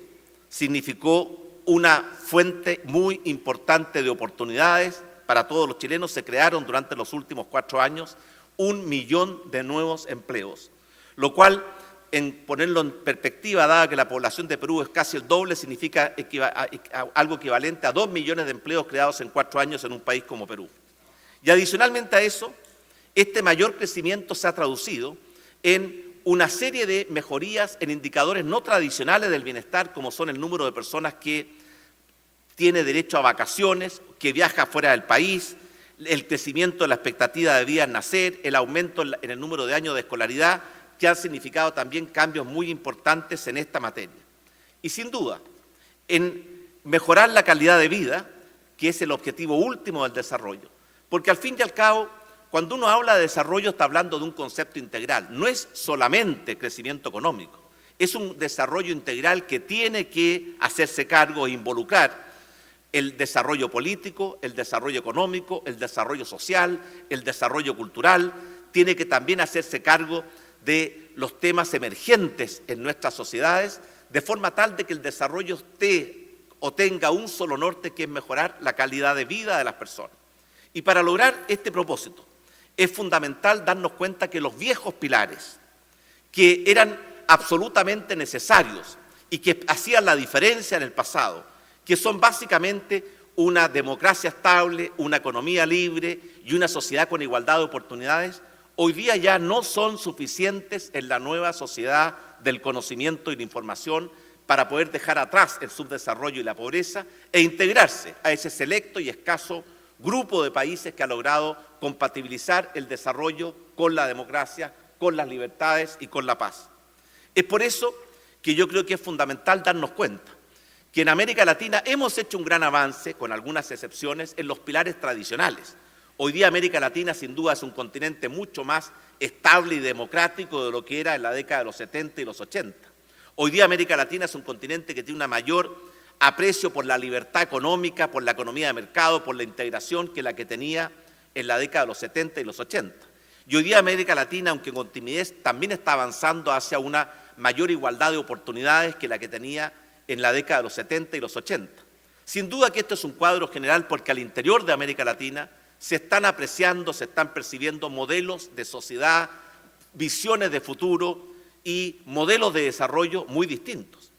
significó una fuente muy importante de oportunidades para todos los chilenos. Se crearon durante los últimos 4 años 1 millón de nuevos empleos, lo cual, en ponerlo en perspectiva, dada que la población de Perú es casi el doble, significa algo equivalente a 2 millones de empleos creados en 4 años en un país como Perú. Y adicionalmente a eso, este mayor crecimiento se ha traducido en una serie de mejorías en indicadores no tradicionales del bienestar, como son el número de personas que tiene derecho a vacaciones, que viaja fuera del país, el crecimiento de la expectativa de vida al nacer, el aumento en el número de años de escolaridad, que han significado también cambios muy importantes en esta materia. Y sin duda, en mejorar la calidad de vida, que es el objetivo último del desarrollo. Porque al fin y al cabo, cuando uno habla de desarrollo está hablando de un concepto integral. No es solamente crecimiento económico, es un desarrollo integral que tiene que hacerse cargo e involucrar el desarrollo político, el desarrollo económico, el desarrollo social, el desarrollo cultural. Tiene que también hacerse cargo de los temas emergentes en nuestras sociedades, de forma tal de que el desarrollo tenga un solo norte, que es mejorar la calidad de vida de las personas. Y para lograr este propósito es fundamental darnos cuenta que los viejos pilares, que eran absolutamente necesarios y que hacían la diferencia en el pasado, que son básicamente una democracia estable, una economía libre y una sociedad con igualdad de oportunidades, hoy día ya no son suficientes en la nueva sociedad del conocimiento y la información para poder dejar atrás el subdesarrollo y la pobreza e integrarse a ese selecto y escaso grupo de países que ha logrado compatibilizar el desarrollo con la democracia, con las libertades y con la paz. Es por eso que yo creo que es fundamental darnos cuenta que en América Latina hemos hecho un gran avance, con algunas excepciones, en los pilares tradicionales. Hoy día América Latina sin duda es un continente mucho más estable y democrático de lo que era en la década de los 70 y los 80. Hoy día América Latina es un continente que tiene una mayor aprecio por la libertad económica, por la economía de mercado, por la integración que la que tenía en la década de los 70 y los 80. Y hoy día América Latina, aunque con timidez, también está avanzando hacia una mayor igualdad de oportunidades que la que tenía en la década de los 70 y los 80. Sin duda que esto es un cuadro general porque al interior de América Latina se están apreciando, se están percibiendo modelos de sociedad, visiones de futuro y modelos de desarrollo muy distintos.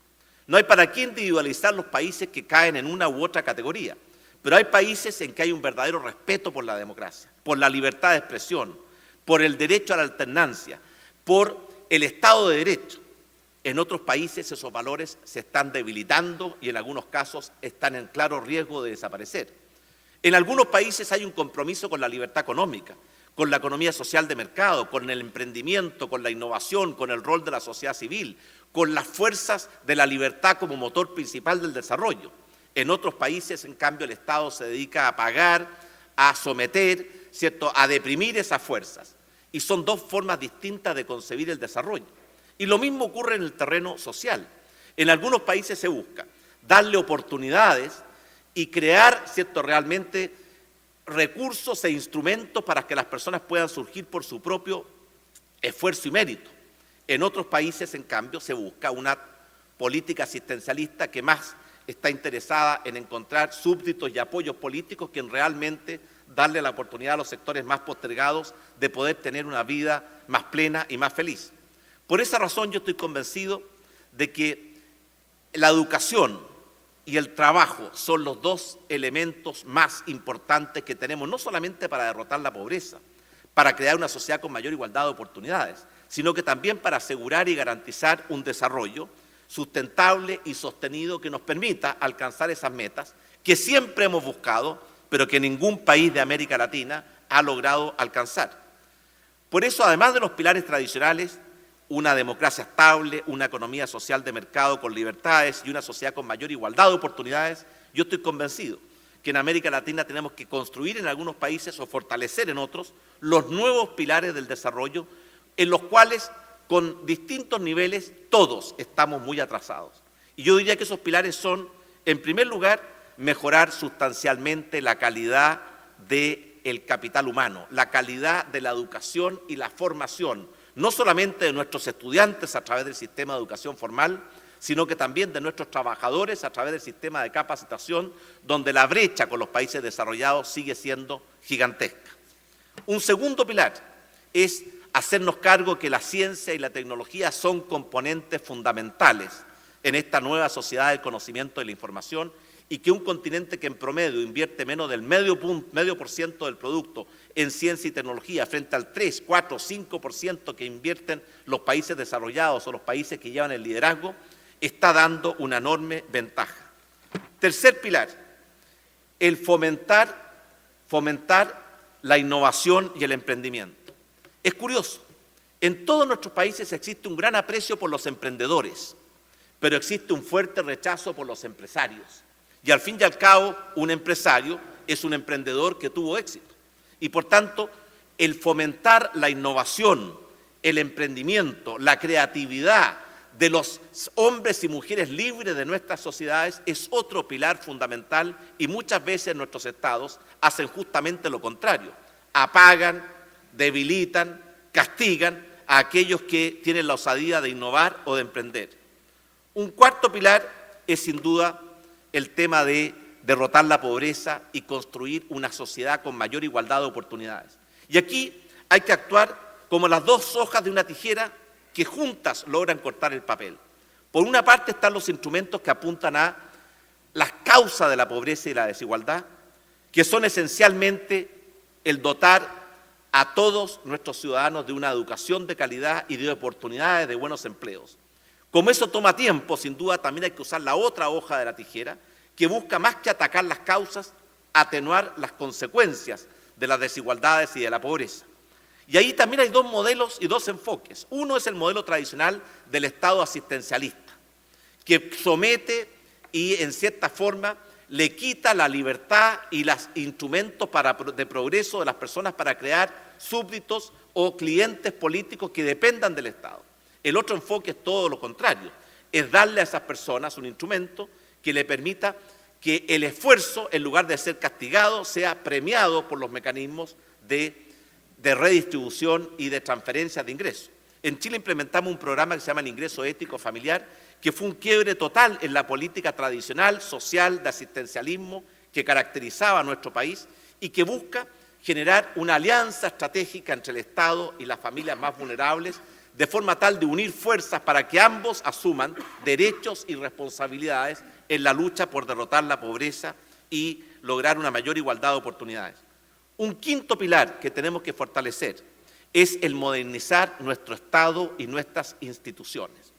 No hay para qué individualizar los países que caen en una u otra categoría, pero hay países en que hay un verdadero respeto por la democracia, por la libertad de expresión, por el derecho a la alternancia, por el Estado de Derecho. En otros países esos valores se están debilitando y en algunos casos están en claro riesgo de desaparecer. En algunos países hay un compromiso con la libertad económica, con la economía social de mercado, con el emprendimiento, con la innovación, con el rol de la sociedad civil, con las fuerzas de la libertad como motor principal del desarrollo. En otros países, en cambio, el Estado se dedica a pagar, a someter, ¿cierto?, a deprimir esas fuerzas. Y son dos formas distintas de concebir el desarrollo. Y lo mismo ocurre en el terreno social. En algunos países se busca darle oportunidades y crear, ¿cierto?, realmente recursos e instrumentos para que las personas puedan surgir por su propio esfuerzo y mérito. En otros países, en cambio, se busca una política asistencialista que más está interesada en encontrar súbditos y apoyos políticos que en realmente darle la oportunidad a los sectores más postergados de poder tener una vida más plena y más feliz. Por esa razón yo estoy convencido de que la educación y el trabajo son los dos elementos más importantes que tenemos, no solamente para derrotar la pobreza, para crear una sociedad con mayor igualdad de oportunidades, sino que también para asegurar y garantizar un desarrollo sustentable y sostenido que nos permita alcanzar esas metas que siempre hemos buscado, pero que ningún país de América Latina ha logrado alcanzar. Por eso, además de los pilares tradicionales, una democracia estable, una economía social de mercado con libertades y una sociedad con mayor igualdad de oportunidades, yo estoy convencido que en América Latina tenemos que construir en algunos países o fortalecer en otros los nuevos pilares del desarrollo en los cuales con distintos niveles todos estamos muy atrasados. Y yo diría que esos pilares son, en primer lugar, mejorar sustancialmente la calidad del capital humano, la calidad de la educación y la formación, no solamente de nuestros estudiantes a través del sistema de educación formal, sino que también de nuestros trabajadores a través del sistema de capacitación, donde la brecha con los países desarrollados sigue siendo gigantesca. Un segundo pilar es hacernos cargo que la ciencia y la tecnología son componentes fundamentales en esta nueva sociedad del conocimiento y la información, y que un continente que en promedio invierte menos del medio por ciento del producto en ciencia y tecnología frente al 3, 4, 5% que invierten los países desarrollados o los países que llevan el liderazgo, está dando una enorme ventaja. Tercer pilar, el fomentar la innovación y el emprendimiento. Es curioso, en todos nuestros países existe un gran aprecio por los emprendedores, pero existe un fuerte rechazo por los empresarios. Y al fin y al cabo, un empresario es un emprendedor que tuvo éxito. Y por tanto, el fomentar la innovación, el emprendimiento, la creatividad de los hombres y mujeres libres de nuestras sociedades es otro pilar fundamental, y muchas veces nuestros estados hacen justamente lo contrario. Apagan, debilitan, castigan a aquellos que tienen la osadía de innovar o de emprender. Un cuarto pilar es sin duda el tema de derrotar la pobreza y construir una sociedad con mayor igualdad de oportunidades. Y aquí hay que actuar como las dos hojas de una tijera que juntas logran cortar el papel. Por una parte están los instrumentos que apuntan a las causas de la pobreza y la desigualdad, que son esencialmente el dotar a todos nuestros ciudadanos de una educación de calidad y de oportunidades de buenos empleos. Como eso toma tiempo, sin duda también hay que usar la otra hoja de la tijera, que busca más que atacar las causas, atenuar las consecuencias de las desigualdades y de la pobreza. Y ahí también hay dos modelos y dos enfoques. Uno es el modelo tradicional del Estado asistencialista, que somete y en cierta forma le quita la libertad y los instrumentos de progreso de las personas para crear súbditos o clientes políticos que dependan del Estado. El otro enfoque es todo lo contrario, es darle a esas personas un instrumento que le permita que el esfuerzo, en lugar de ser castigado, sea premiado por los mecanismos de redistribución y de transferencia de ingresos. En Chile implementamos un programa que se llama el Ingreso Ético Familiar, que fue un quiebre total en la política tradicional, social, de asistencialismo que caracterizaba a nuestro país y que busca generar una alianza estratégica entre el Estado y las familias más vulnerables, de forma tal de unir fuerzas para que ambos asuman derechos y responsabilidades en la lucha por derrotar la pobreza y lograr una mayor igualdad de oportunidades. Un quinto pilar que tenemos que fortalecer es el modernizar nuestro Estado y nuestras instituciones.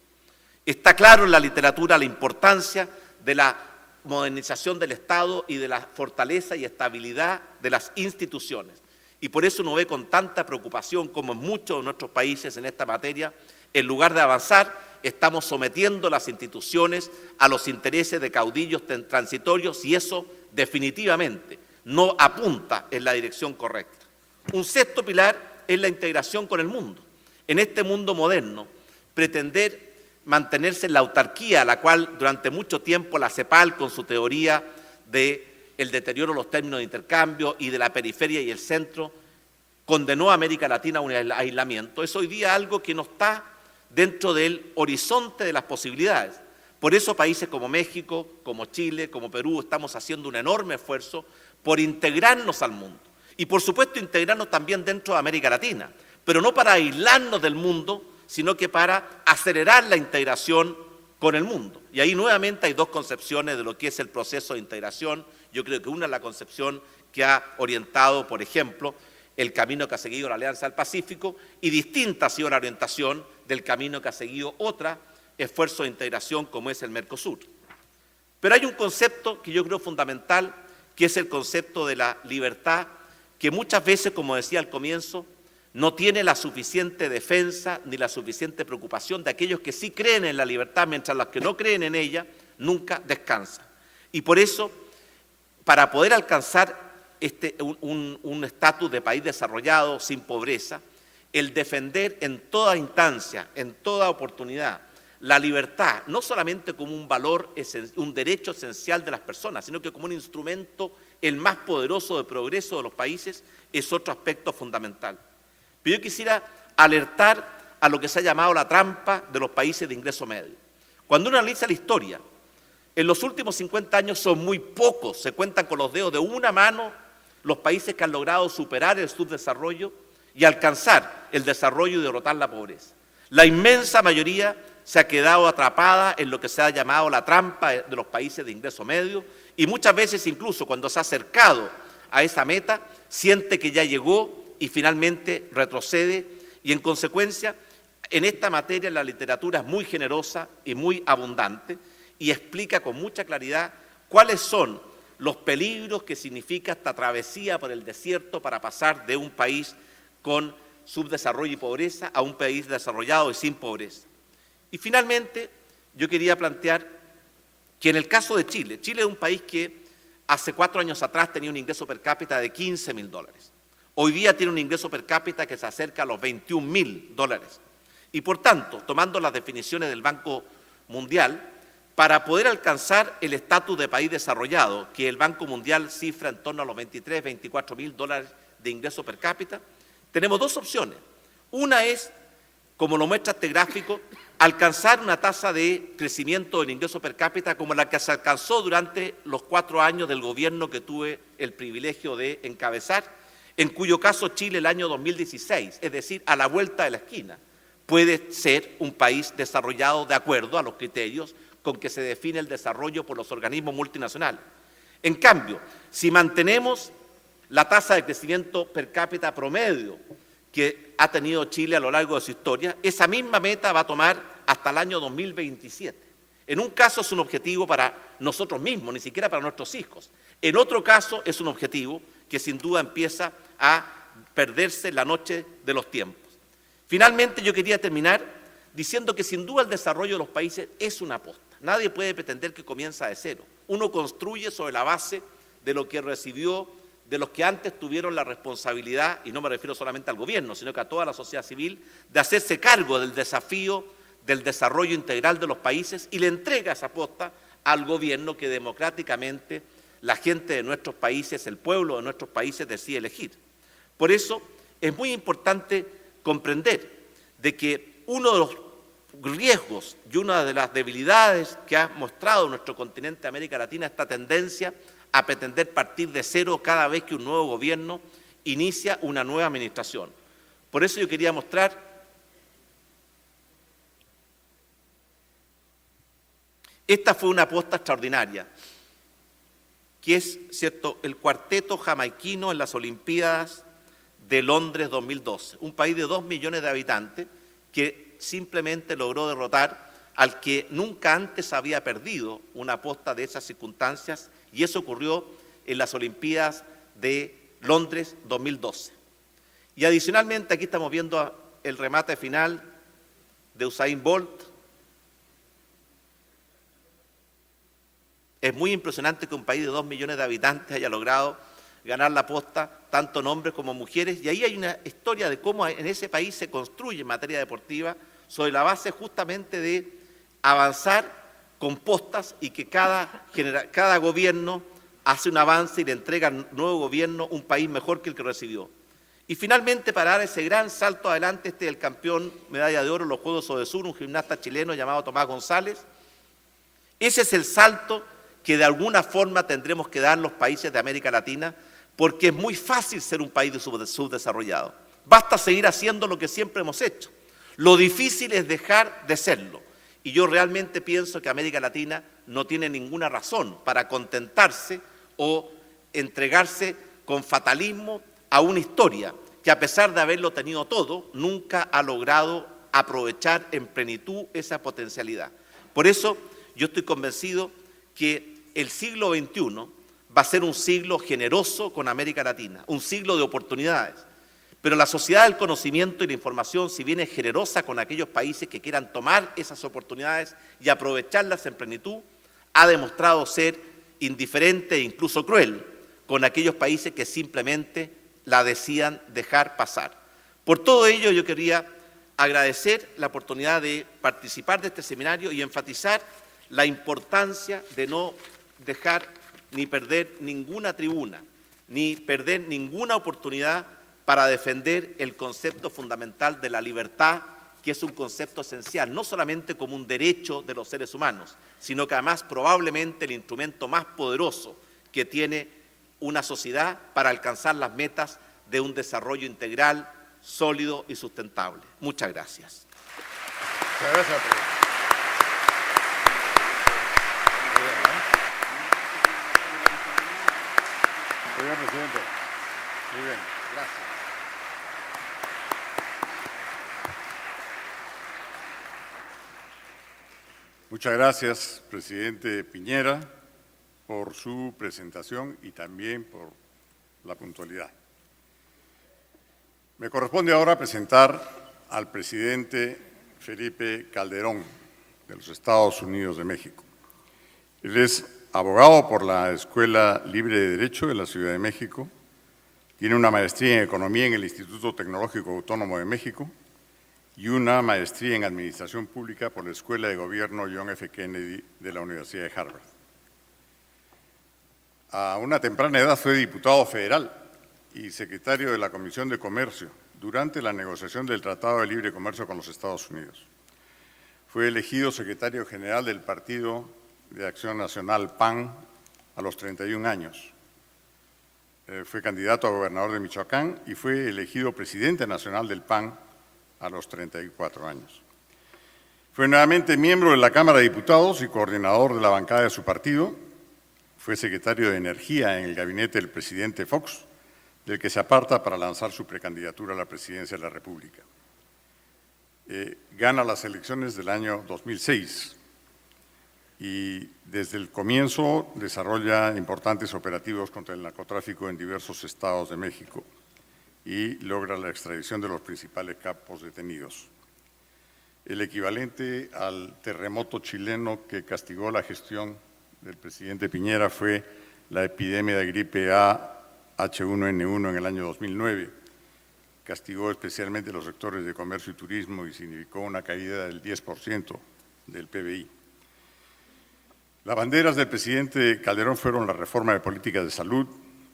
Está claro en la literatura la importancia de la modernización del Estado y de la fortaleza y estabilidad de las instituciones. Y por eso uno ve con tanta preocupación como en muchos de nuestros países en esta materia, en lugar de avanzar, estamos sometiendo las instituciones a los intereses de caudillos transitorios y eso definitivamente no apunta en la dirección correcta. Un sexto pilar es la integración con el mundo. En este mundo moderno, pretender mantenerse en la autarquía, a la cual durante mucho tiempo la CEPAL, con su teoría del deterioro de los términos de intercambio y de la periferia y el centro, condenó a América Latina a un aislamiento. Es hoy día algo que no está dentro del horizonte de las posibilidades. Por eso países como México, como Chile, como Perú, estamos haciendo un enorme esfuerzo por integrarnos al mundo. Y por supuesto integrarnos también dentro de América Latina, pero no para aislarnos del mundo, sino que para acelerar la integración con el mundo. Y ahí nuevamente hay dos concepciones de lo que es el proceso de integración. Yo creo que una es la concepción que ha orientado, por ejemplo, el camino que ha seguido la Alianza del Pacífico, y distinta ha sido la orientación del camino que ha seguido otra esfuerzo de integración como es el Mercosur. Pero hay un concepto que yo creo fundamental, que es el concepto de la libertad, que muchas veces, como decía al comienzo, no tiene la suficiente defensa ni la suficiente preocupación de aquellos que sí creen en la libertad, mientras los que no creen en ella nunca descansan. Y por eso, para poder alcanzar un estatus de país desarrollado sin pobreza, el defender en toda instancia, en toda oportunidad, la libertad, no solamente como un valor, un derecho esencial de las personas, sino que como un instrumento el más poderoso de progreso de los países, es otro aspecto fundamental. Pero yo quisiera alertar a lo que se ha llamado la trampa de los países de ingreso medio. Cuando uno analiza la historia, en los últimos 50 años son muy pocos, se cuentan con los dedos de una mano los países que han logrado superar el subdesarrollo y alcanzar el desarrollo y derrotar la pobreza. La inmensa mayoría se ha quedado atrapada en lo que se ha llamado la trampa de los países de ingreso medio y muchas veces incluso cuando se ha acercado a esa meta siente que ya llegó y finalmente retrocede y en consecuencia en esta materia la literatura es muy generosa y muy abundante y explica con mucha claridad cuáles son los peligros que significa esta travesía por el desierto para pasar de un país con subdesarrollo y pobreza a un país desarrollado y sin pobreza. Y finalmente, yo quería plantear que en el caso de Chile, Chile es un país que hace 4 años atrás tenía un ingreso per cápita de $15.000. Hoy día tiene un ingreso per cápita que se acerca a los $21.000. Y por tanto, tomando las definiciones del Banco Mundial, para poder alcanzar el estatus de país desarrollado, que el Banco Mundial cifra en torno a los $23.000–24.000 de ingreso per cápita, tenemos 2 opciones. Una es, como lo muestra este gráfico, alcanzar una tasa de crecimiento del ingreso per cápita como la que se alcanzó durante los 4 años del gobierno que tuve el privilegio de encabezar, en cuyo caso Chile el año 2016, es decir, a la vuelta de la esquina, puede ser un país desarrollado de acuerdo a los criterios con que se define el desarrollo por los organismos multinacionales. En cambio, si mantenemos la tasa de crecimiento per cápita promedio que ha tenido Chile a lo largo de su historia, esa misma meta va a tomar hasta el año 2027. En un caso es un objetivo para nosotros mismos, ni siquiera para nuestros hijos. En otro caso es un objetivo que sin duda empieza a perderse en la noche de los tiempos. Finalmente, yo quería terminar diciendo que sin duda el desarrollo de los países es una aposta. Nadie puede pretender que comienza de cero. Uno construye sobre la base de lo que recibió de los que antes tuvieron la responsabilidad, y no me refiero solamente al gobierno, sino que a toda la sociedad civil, de hacerse cargo del desafío del desarrollo integral de los países y le entrega esa aposta al gobierno que democráticamente la gente de nuestros países, el pueblo de nuestros países decide elegir. Por eso es muy importante comprender de que uno de los riesgos y una de las debilidades que ha mostrado nuestro continente de América Latina, esta tendencia a pretender partir de cero cada vez que un nuevo gobierno inicia una nueva administración. Por eso yo quería mostrar esta fue una apuesta extraordinaria, que es, cierto, el cuarteto jamaiquino en las Olimpiadas de Londres 2012, un país de 2 millones de habitantes que simplemente logró derrotar al que nunca antes había perdido una aposta de esas circunstancias, y eso ocurrió en las Olimpiadas de Londres 2012. Y adicionalmente aquí estamos viendo el remate final de Usain Bolt. Es muy impresionante que un país de 2 millones de habitantes haya logrado ganar la aposta, tanto en hombres como mujeres, y ahí hay una historia de cómo en ese país se construye en materia deportiva sobre la base justamente de avanzar con postas y que cada gobierno hace un avance y le entrega al nuevo gobierno un país mejor que el que recibió. Y finalmente, para dar ese gran salto adelante, este es el campeón medalla de oro en los Juegos Odesur, un gimnasta chileno llamado Tomás González. Ese es el salto que de alguna forma tendremos que dar los países de América Latina, porque es muy fácil ser un país subdesarrollado. Basta seguir haciendo lo que siempre hemos hecho. Lo difícil es dejar de serlo. Y yo realmente pienso que América Latina no tiene ninguna razón para contentarse o entregarse con fatalismo a una historia que, a pesar de haberlo tenido todo, nunca ha logrado aprovechar en plenitud esa potencialidad. Por eso yo estoy convencido que el siglo XXI va a ser un siglo generoso con América Latina, un siglo de oportunidades. Pero la sociedad del conocimiento y la información, si bien es generosa con aquellos países que quieran tomar esas oportunidades y aprovecharlas en plenitud, ha demostrado ser indiferente e incluso cruel con aquellos países que simplemente la decían dejar pasar. Por todo ello, yo quería agradecer la oportunidad de participar de este seminario y enfatizar la importancia de no dejar ni perder ninguna tribuna, ni perder ninguna oportunidad para defender el concepto fundamental de la libertad, que es un concepto esencial, no solamente como un derecho de los seres humanos, sino que además probablemente el instrumento más poderoso que tiene una sociedad para alcanzar las metas de un desarrollo integral, sólido y sustentable. Muchas gracias. Muchas gracias, presidente. Muy bien, presidente. Muy bien. Gracias. Muchas gracias, presidente Piñera, por su presentación y también por la puntualidad. Me corresponde ahora presentar al presidente Felipe Calderón, de los Estados Unidos de México. Él es abogado por la Escuela Libre de Derecho de la Ciudad de México, tiene una maestría en Economía en el Instituto Tecnológico Autónomo de México y una maestría en Administración Pública por la Escuela de Gobierno John F. Kennedy de la Universidad de Harvard. A una temprana edad fue diputado federal y secretario de la Comisión de Comercio durante la negociación del Tratado de Libre Comercio con los Estados Unidos. Fue elegido secretario general del Partido de Acción Nacional, PAN, a los 31 años. Fue candidato a gobernador de Michoacán y fue elegido presidente nacional del PAN a los 34 años. Fue nuevamente miembro de la Cámara de Diputados y coordinador de la bancada de su partido. Fue secretario de Energía en el gabinete del presidente Fox, del que se aparta para lanzar su precandidatura a la presidencia de la República. Gana las elecciones del año 2006 y desde el comienzo desarrolla importantes operativos contra el narcotráfico en diversos estados de México y logra la extradición de los principales capos detenidos. El equivalente al terremoto chileno que castigó la gestión del presidente Piñera fue la epidemia de gripe A H1N1 en el año 2009. Castigó especialmente los sectores de comercio y turismo y significó una caída del 10% del PBI. Las banderas del presidente Calderón fueron la reforma de políticas de salud,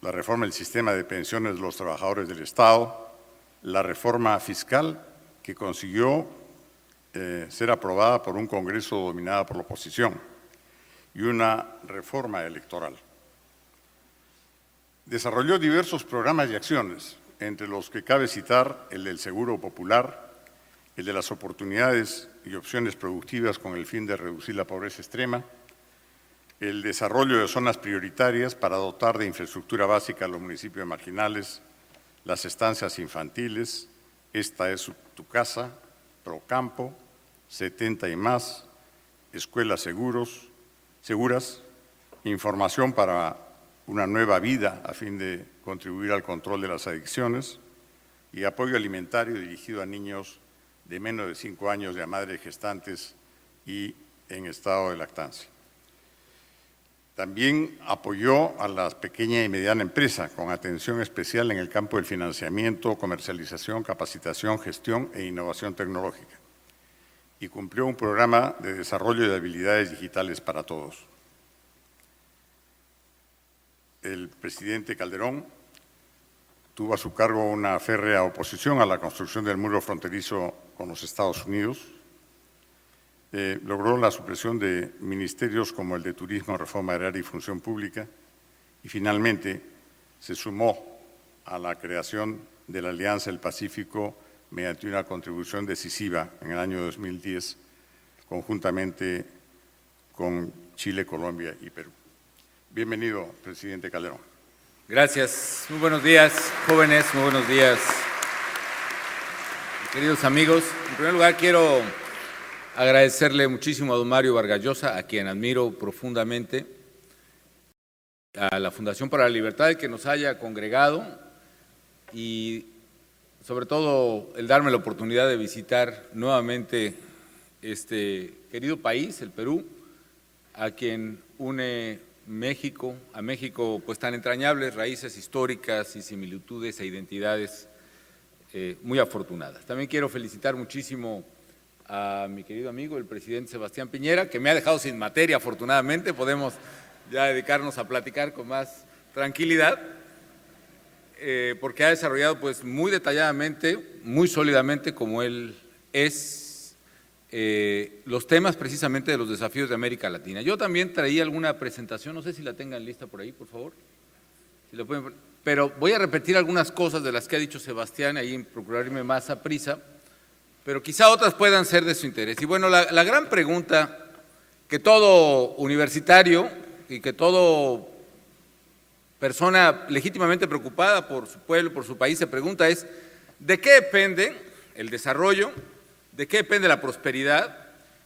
la reforma del sistema de pensiones de los trabajadores del Estado, la reforma fiscal que consiguió ser aprobada por un Congreso dominado por la oposición y una reforma electoral. Desarrolló diversos programas y acciones, entre los que cabe citar el del Seguro Popular, el de las oportunidades y opciones productivas con el fin de reducir la pobreza extrema, el desarrollo de zonas prioritarias para dotar de infraestructura básica a los municipios marginales, las estancias infantiles, Esta es tu casa, Procampo, 70 y más, escuelas seguras, información para una nueva vida a fin de contribuir al control de las adicciones y apoyo alimentario dirigido a niños de menos de 5 años, de madres gestantes y en estado de lactancia. También apoyó a la pequeña y mediana empresa con atención especial en el campo del financiamiento, comercialización, capacitación, gestión e innovación tecnológica. Y cumplió un programa de desarrollo de habilidades digitales para todos. El presidente Calderón tuvo a su cargo una férrea oposición a la construcción del muro fronterizo con los Estados Unidos. Logró la supresión de ministerios como el de Turismo, Reforma Agraria y Función Pública y finalmente se sumó a la creación de la Alianza del Pacífico mediante una contribución decisiva en el año 2010 conjuntamente con Chile, Colombia y Perú. Bienvenido, presidente Calderón. Gracias. Muy buenos días, jóvenes, muy buenos días, queridos amigos. En primer lugar, quiero agradecerle muchísimo a don Mario Vargas Llosa, a quien admiro profundamente, a la Fundación para la Libertad el que nos haya congregado y sobre todo el darme la oportunidad de visitar nuevamente este querido país, el Perú, a quien une a México pues tan entrañables raíces históricas y similitudes e identidades muy afortunadas. También quiero felicitar muchísimo a mi querido amigo, el presidente Sebastián Piñera, que me ha dejado sin materia, afortunadamente, podemos ya dedicarnos a platicar con más tranquilidad, porque ha desarrollado pues muy detalladamente, muy sólidamente, como él es, los temas precisamente de los desafíos de América Latina. Yo también traía alguna presentación, no sé si la tengan lista por ahí, por favor, si la pueden, pero voy a repetir algunas cosas de las que ha dicho Sebastián, ahí procurar irme más a prisa, pero quizá otras puedan ser de su interés. Y bueno, la gran pregunta que todo universitario y que todo persona legítimamente preocupada por su pueblo, por su país, se pregunta es, ¿de qué depende el desarrollo? ¿De qué depende la prosperidad?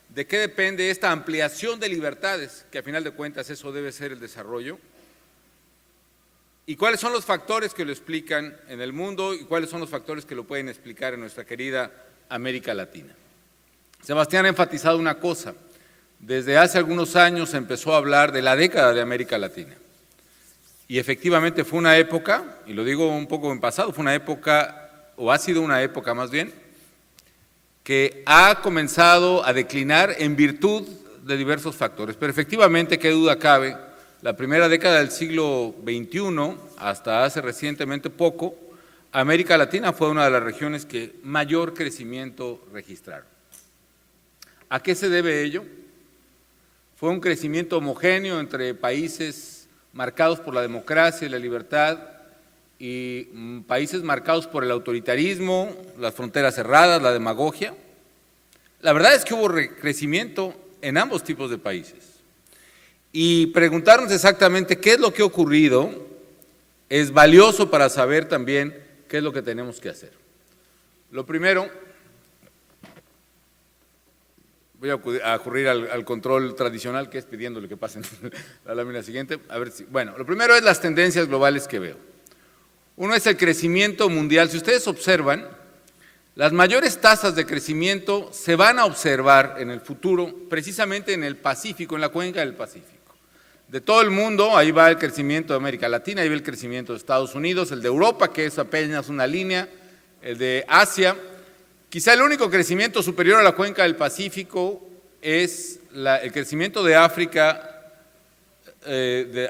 ¿De qué depende esta ampliación de libertades? Que a final de cuentas eso debe ser el desarrollo. ¿Y cuáles son los factores que lo explican en el mundo y cuáles son los factores que lo pueden explicar en nuestra querida América Latina? Sebastián ha enfatizado una cosa, desde hace algunos años se empezó a hablar de la década de América Latina. Y efectivamente fue una época, y lo digo un poco en pasado, fue una época, o ha sido una época más bien, que ha comenzado a declinar en virtud de diversos factores. Pero efectivamente, qué duda cabe, la primera década del siglo XXI, hasta hace recientemente poco, América Latina fue una de las regiones que mayor crecimiento registraron. ¿A qué se debe ello? Fue un crecimiento homogéneo entre países marcados por la democracia y la libertad y países marcados por el autoritarismo, las fronteras cerradas, la demagogia. La verdad es que hubo crecimiento en ambos tipos de países. Y preguntarnos exactamente qué es lo que ha ocurrido es valioso para saber también qué es lo que tenemos que hacer. Lo primero, voy a acudir al control tradicional, que es pidiéndole que pasen la lámina siguiente. A ver si, bueno, lo primero es las tendencias globales que veo. Uno es el crecimiento mundial. Si ustedes observan, las mayores tasas de crecimiento se van a observar en el futuro, precisamente en el Pacífico, en la cuenca del Pacífico. De todo el mundo, ahí va el crecimiento de América Latina, ahí va el crecimiento de Estados Unidos, el de Europa, que es apenas una línea, el de Asia. Quizá el único crecimiento superior a la cuenca del Pacífico es el crecimiento de África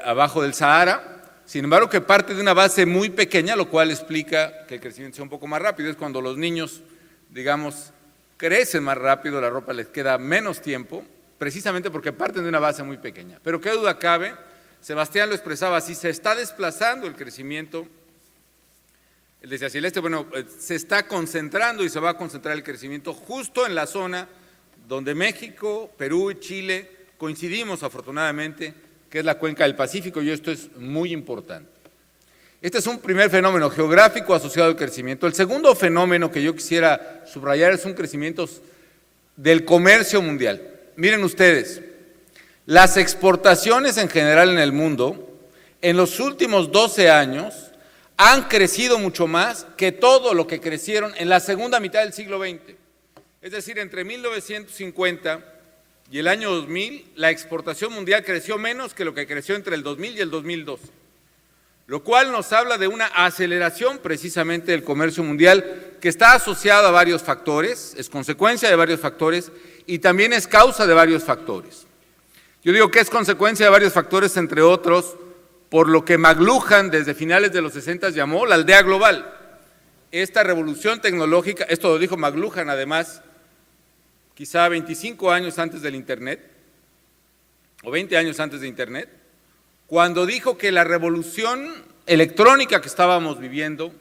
abajo del Sahara. Sin embargo, que parte de una base muy pequeña, lo cual explica que el crecimiento sea un poco más rápido. Es cuando los niños, digamos, crecen más rápido, la ropa les queda menos tiempo, precisamente porque parten de una base muy pequeña. Pero qué duda cabe, Sebastián lo expresaba así, se está desplazando el crecimiento, él decía hacia el este, bueno, se está concentrando y se va a concentrar el crecimiento justo en la zona donde México, Perú y Chile coincidimos afortunadamente, que es la cuenca del Pacífico, y esto es muy importante. Este es un primer fenómeno geográfico asociado al crecimiento. El segundo fenómeno que yo quisiera subrayar es un crecimiento del comercio mundial. Miren ustedes, las exportaciones en general en el mundo, en los últimos 12 años, han crecido mucho más que todo lo que crecieron en la segunda mitad del siglo XX. Es decir, entre 1950 y el año 2000, la exportación mundial creció menos que lo que creció entre el 2000 y el 2012. Lo cual nos habla de una aceleración precisamente del comercio mundial que está asociada a varios factores, es consecuencia de varios factores y también es causa de varios factores. Yo digo que es consecuencia de varios factores, entre otros, por lo que McLuhan desde finales de los 60 llamó la aldea global. Esta revolución tecnológica, esto lo dijo McLuhan además, quizá 25 años antes del Internet, o 20 años antes de Internet, cuando dijo que la revolución electrónica que estábamos viviendo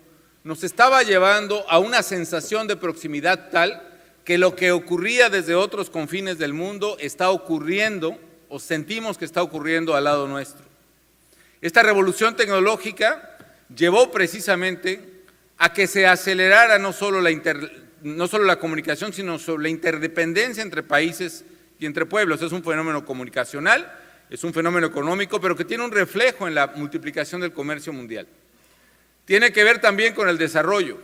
nos estaba llevando a una sensación de proximidad tal que lo que ocurría desde otros confines del mundo está ocurriendo, o sentimos que está ocurriendo al lado nuestro. Esta revolución tecnológica llevó precisamente a que se acelerara no solo la comunicación, sino sobre la interdependencia entre países y entre pueblos. Es un fenómeno comunicacional, es un fenómeno económico, pero que tiene un reflejo en la multiplicación del comercio mundial. Tiene que ver también con el desarrollo,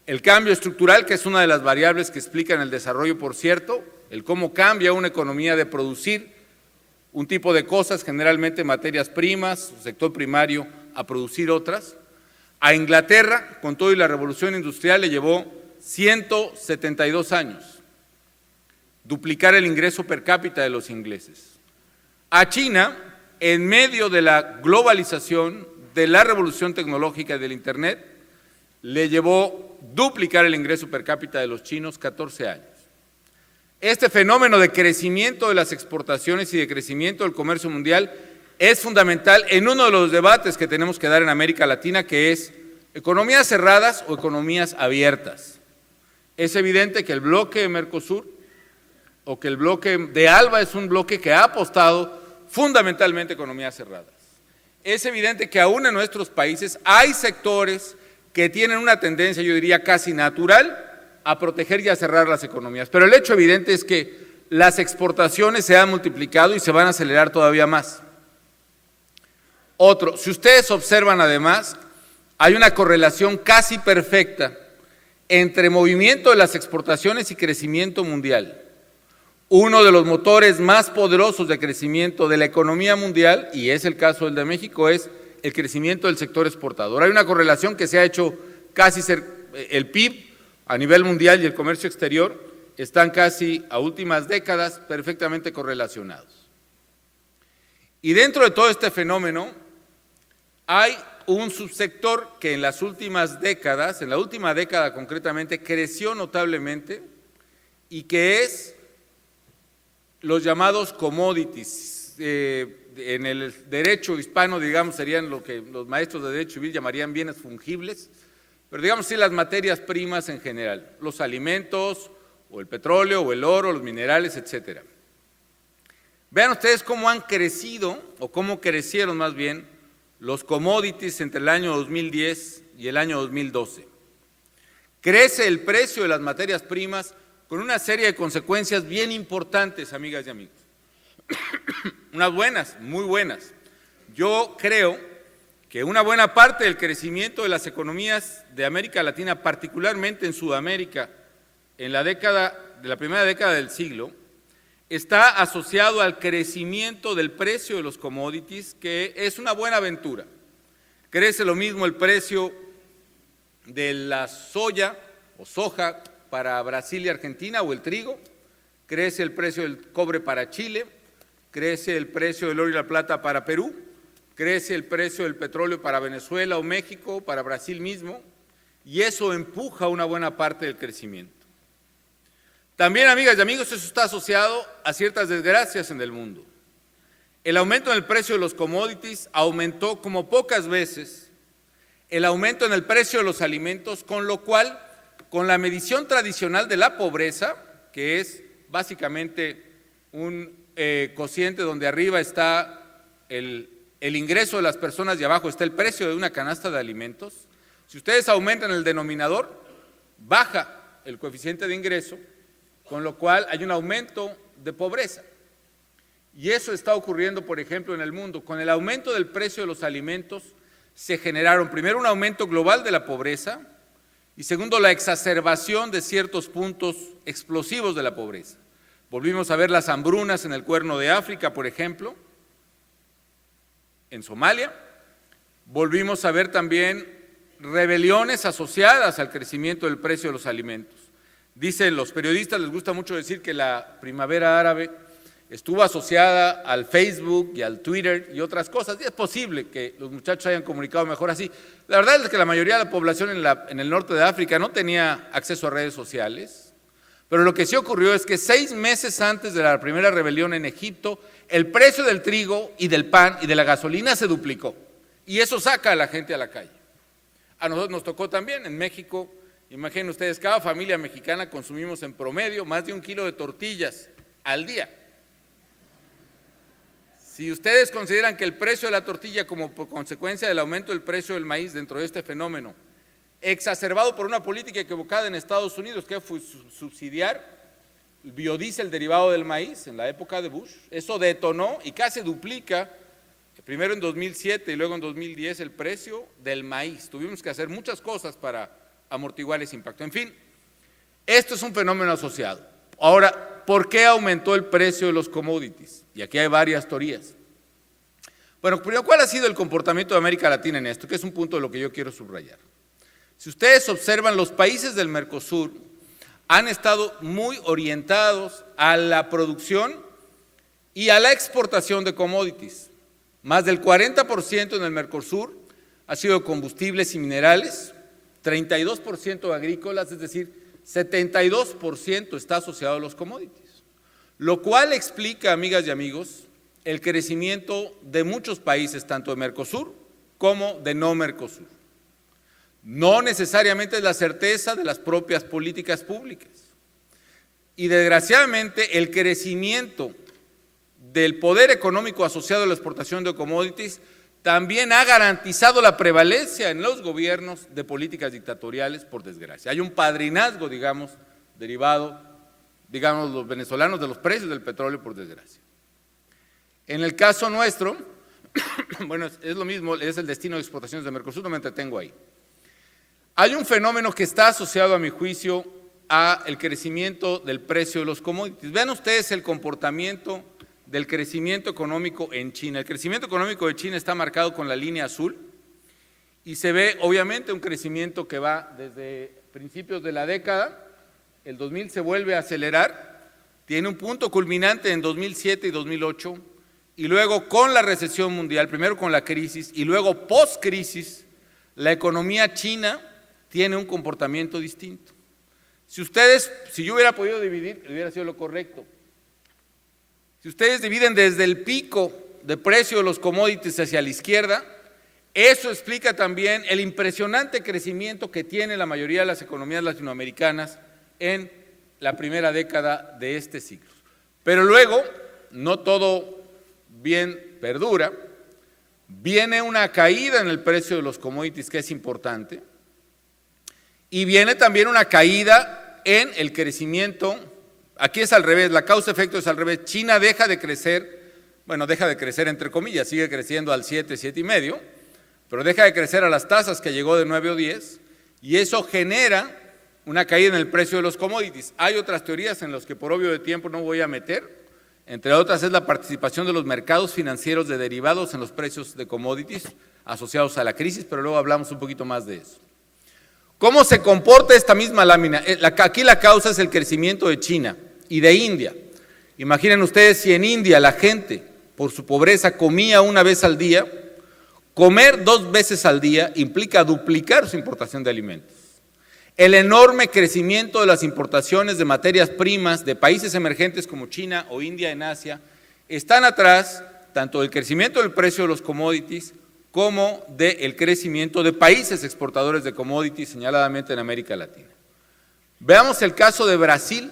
el cambio estructural, que es una de las variables que explican el desarrollo, por cierto, el cómo cambia una economía de producir un tipo de cosas, generalmente materias primas, sector primario, a producir otras. A Inglaterra, con todo y la revolución industrial, le llevó 172 años duplicar el ingreso per cápita de los ingleses. A China, en medio de la globalización, de la revolución tecnológica y del Internet, le llevó duplicar el ingreso per cápita de los chinos 14 años. Este fenómeno de crecimiento de las exportaciones y de crecimiento del comercio mundial es fundamental en uno de los debates que tenemos que dar en América Latina, que es economías cerradas o economías abiertas. Es evidente que el bloque Mercosur o que el bloque de ALBA es un bloque que ha apostado fundamentalmente a economías cerradas. Es evidente que aún en nuestros países hay sectores que tienen una tendencia, yo diría, casi natural a proteger y a cerrar las economías. Pero el hecho evidente es que las exportaciones se han multiplicado y se van a acelerar todavía más. Otro, si ustedes observan además, hay una correlación casi perfecta entre movimiento de las exportaciones y crecimiento mundial. uno de los motores más poderosos de crecimiento de la economía mundial, y es el caso del de México, es el crecimiento del sector exportador. Hay una correlación que se ha hecho casi el PIB a nivel mundial y el comercio exterior están casi a últimas décadas perfectamente correlacionados. Y dentro de todo este fenómeno hay un subsector que en las últimas décadas, en la última década concretamente, creció notablemente y que es los llamados commodities. En el derecho hispano, digamos, serían lo que los maestros de derecho civil llamarían bienes fungibles, pero digamos sí las materias primas en general, los alimentos, o el petróleo, o el oro, los minerales, etcétera. Vean ustedes cómo han crecido, o cómo crecieron más bien, los commodities entre el año 2010 y el año 2012. Crece el precio de las materias primas con una serie de consecuencias bien importantes, amigas y amigos. Unas buenas, muy buenas. Yo creo que una buena parte del crecimiento de las economías de América Latina, particularmente en Sudamérica, en la primera década del siglo, está asociado al crecimiento del precio de los commodities, que es una buena aventura. Crece lo mismo el precio de la soya o soja para Brasil y Argentina, o el trigo, crece el precio del cobre para Chile, crece el precio del oro y la plata para Perú, crece el precio del petróleo para Venezuela o México, para Brasil mismo, y eso empuja una buena parte del crecimiento. También, amigas y amigos, eso está asociado a ciertas desgracias en el mundo. El aumento en el precio de los commodities aumentó como pocas veces el aumento en el precio de los alimentos, con lo cual, con la medición tradicional de la pobreza, que es básicamente un cociente donde arriba está el ingreso de las personas y abajo está el precio de una canasta de alimentos, si ustedes aumentan el denominador, baja el coeficiente de ingreso, con lo cual hay un aumento de pobreza. Y eso está ocurriendo, por ejemplo, en el mundo. Con el aumento del precio de los alimentos se generaron, primero, un aumento global de la pobreza y segundo, la exacerbación de ciertos puntos explosivos de la pobreza. Volvimos a ver las hambrunas en el Cuerno de África, por ejemplo, en Somalia. Volvimos a ver también rebeliones asociadas al crecimiento del precio de los alimentos. Dicen los periodistas, les gusta mucho decir que la primavera árabe estuvo asociada al Facebook y al Twitter y otras cosas, y es posible que los muchachos hayan comunicado mejor así. La verdad es que la mayoría de la población en el norte de África no tenía acceso a redes sociales, pero lo que sí ocurrió es que 6 meses antes de la primera rebelión en Egipto, el precio del trigo y del pan y de la gasolina se duplicó, y eso saca a la gente a la calle. A nosotros nos tocó también en México. Imaginen ustedes, cada familia mexicana consumimos en promedio más de 1 kilo de tortillas al día. Si ustedes consideran que el precio de la tortilla como consecuencia del aumento del precio del maíz dentro de este fenómeno, exacerbado por una política equivocada en Estados Unidos, que fue subsidiar el biodiesel derivado del maíz en la época de Bush, eso detonó y casi duplica, primero en 2007 y luego en 2010, el precio del maíz. Tuvimos que hacer muchas cosas para amortiguar ese impacto. En fin, esto es un fenómeno asociado. Ahora, ¿por qué aumentó el precio de los commodities? Y aquí hay varias teorías. Bueno, primero, ¿cuál ha sido el comportamiento de América Latina en esto? Que es un punto de lo que yo quiero subrayar. Si ustedes observan, los países del Mercosur han estado muy orientados a la producción y a la exportación de commodities. Más del 40% en el Mercosur ha sido combustibles y minerales, 32% agrícolas, es decir, 72% está asociado a los commodities, lo cual explica, amigas y amigos, el crecimiento de muchos países, tanto de Mercosur como de no Mercosur. No necesariamente es la certeza de las propias políticas públicas. Y desgraciadamente el crecimiento del poder económico asociado a la exportación de commodities también ha garantizado la prevalencia en los gobiernos de políticas dictatoriales, por desgracia. Hay un padrinazgo, digamos, derivado, digamos, los venezolanos de los precios del petróleo, por desgracia. En el caso nuestro, bueno, es lo mismo, es el destino de exportaciones de Mercosur, no me entretengo ahí. Hay un fenómeno que está asociado, a mi juicio, al crecimiento del precio de los commodities. Vean ustedes el comportamiento del crecimiento económico en China. El crecimiento económico de China está marcado con la línea azul y se ve obviamente un crecimiento que va desde principios de la década, el 2000 se vuelve a acelerar, tiene un punto culminante en 2007 y 2008, y luego con la recesión mundial, primero con la crisis y luego post-crisis, la economía china tiene un comportamiento distinto. Si yo hubiera podido dividir, hubiera sido lo correcto. Si ustedes dividen desde el pico de precio de los commodities hacia la izquierda, eso explica también el impresionante crecimiento que tiene la mayoría de las economías latinoamericanas en la primera década de este siglo. Pero luego, no todo bien perdura, viene una caída en el precio de los commodities que es importante, y viene también una caída en el crecimiento. Aquí es al revés, la causa-efecto es al revés. China deja de crecer, bueno, deja de crecer entre comillas, sigue creciendo al 7, 7,5, pero deja de crecer a las tasas que llegó de 9 o 10, y eso genera una caída en el precio de los commodities. Hay otras teorías en las que por obvio de tiempo no voy a meter, entre otras es la participación de los mercados financieros de derivados en los precios de commodities asociados a la crisis, pero luego hablamos un poquito más de eso. ¿Cómo se comporta esta misma lámina? Aquí la causa es el crecimiento de China y de India. Imaginen ustedes si en India la gente, por su pobreza, comía una vez al día, comer 2 veces al día implica duplicar su importación de alimentos. El enorme crecimiento de las importaciones de materias primas de países emergentes como China o India en Asia están atrás tanto del crecimiento del precio de los commodities como del crecimiento de países exportadores de commodities, señaladamente en América Latina. Veamos el caso de Brasil.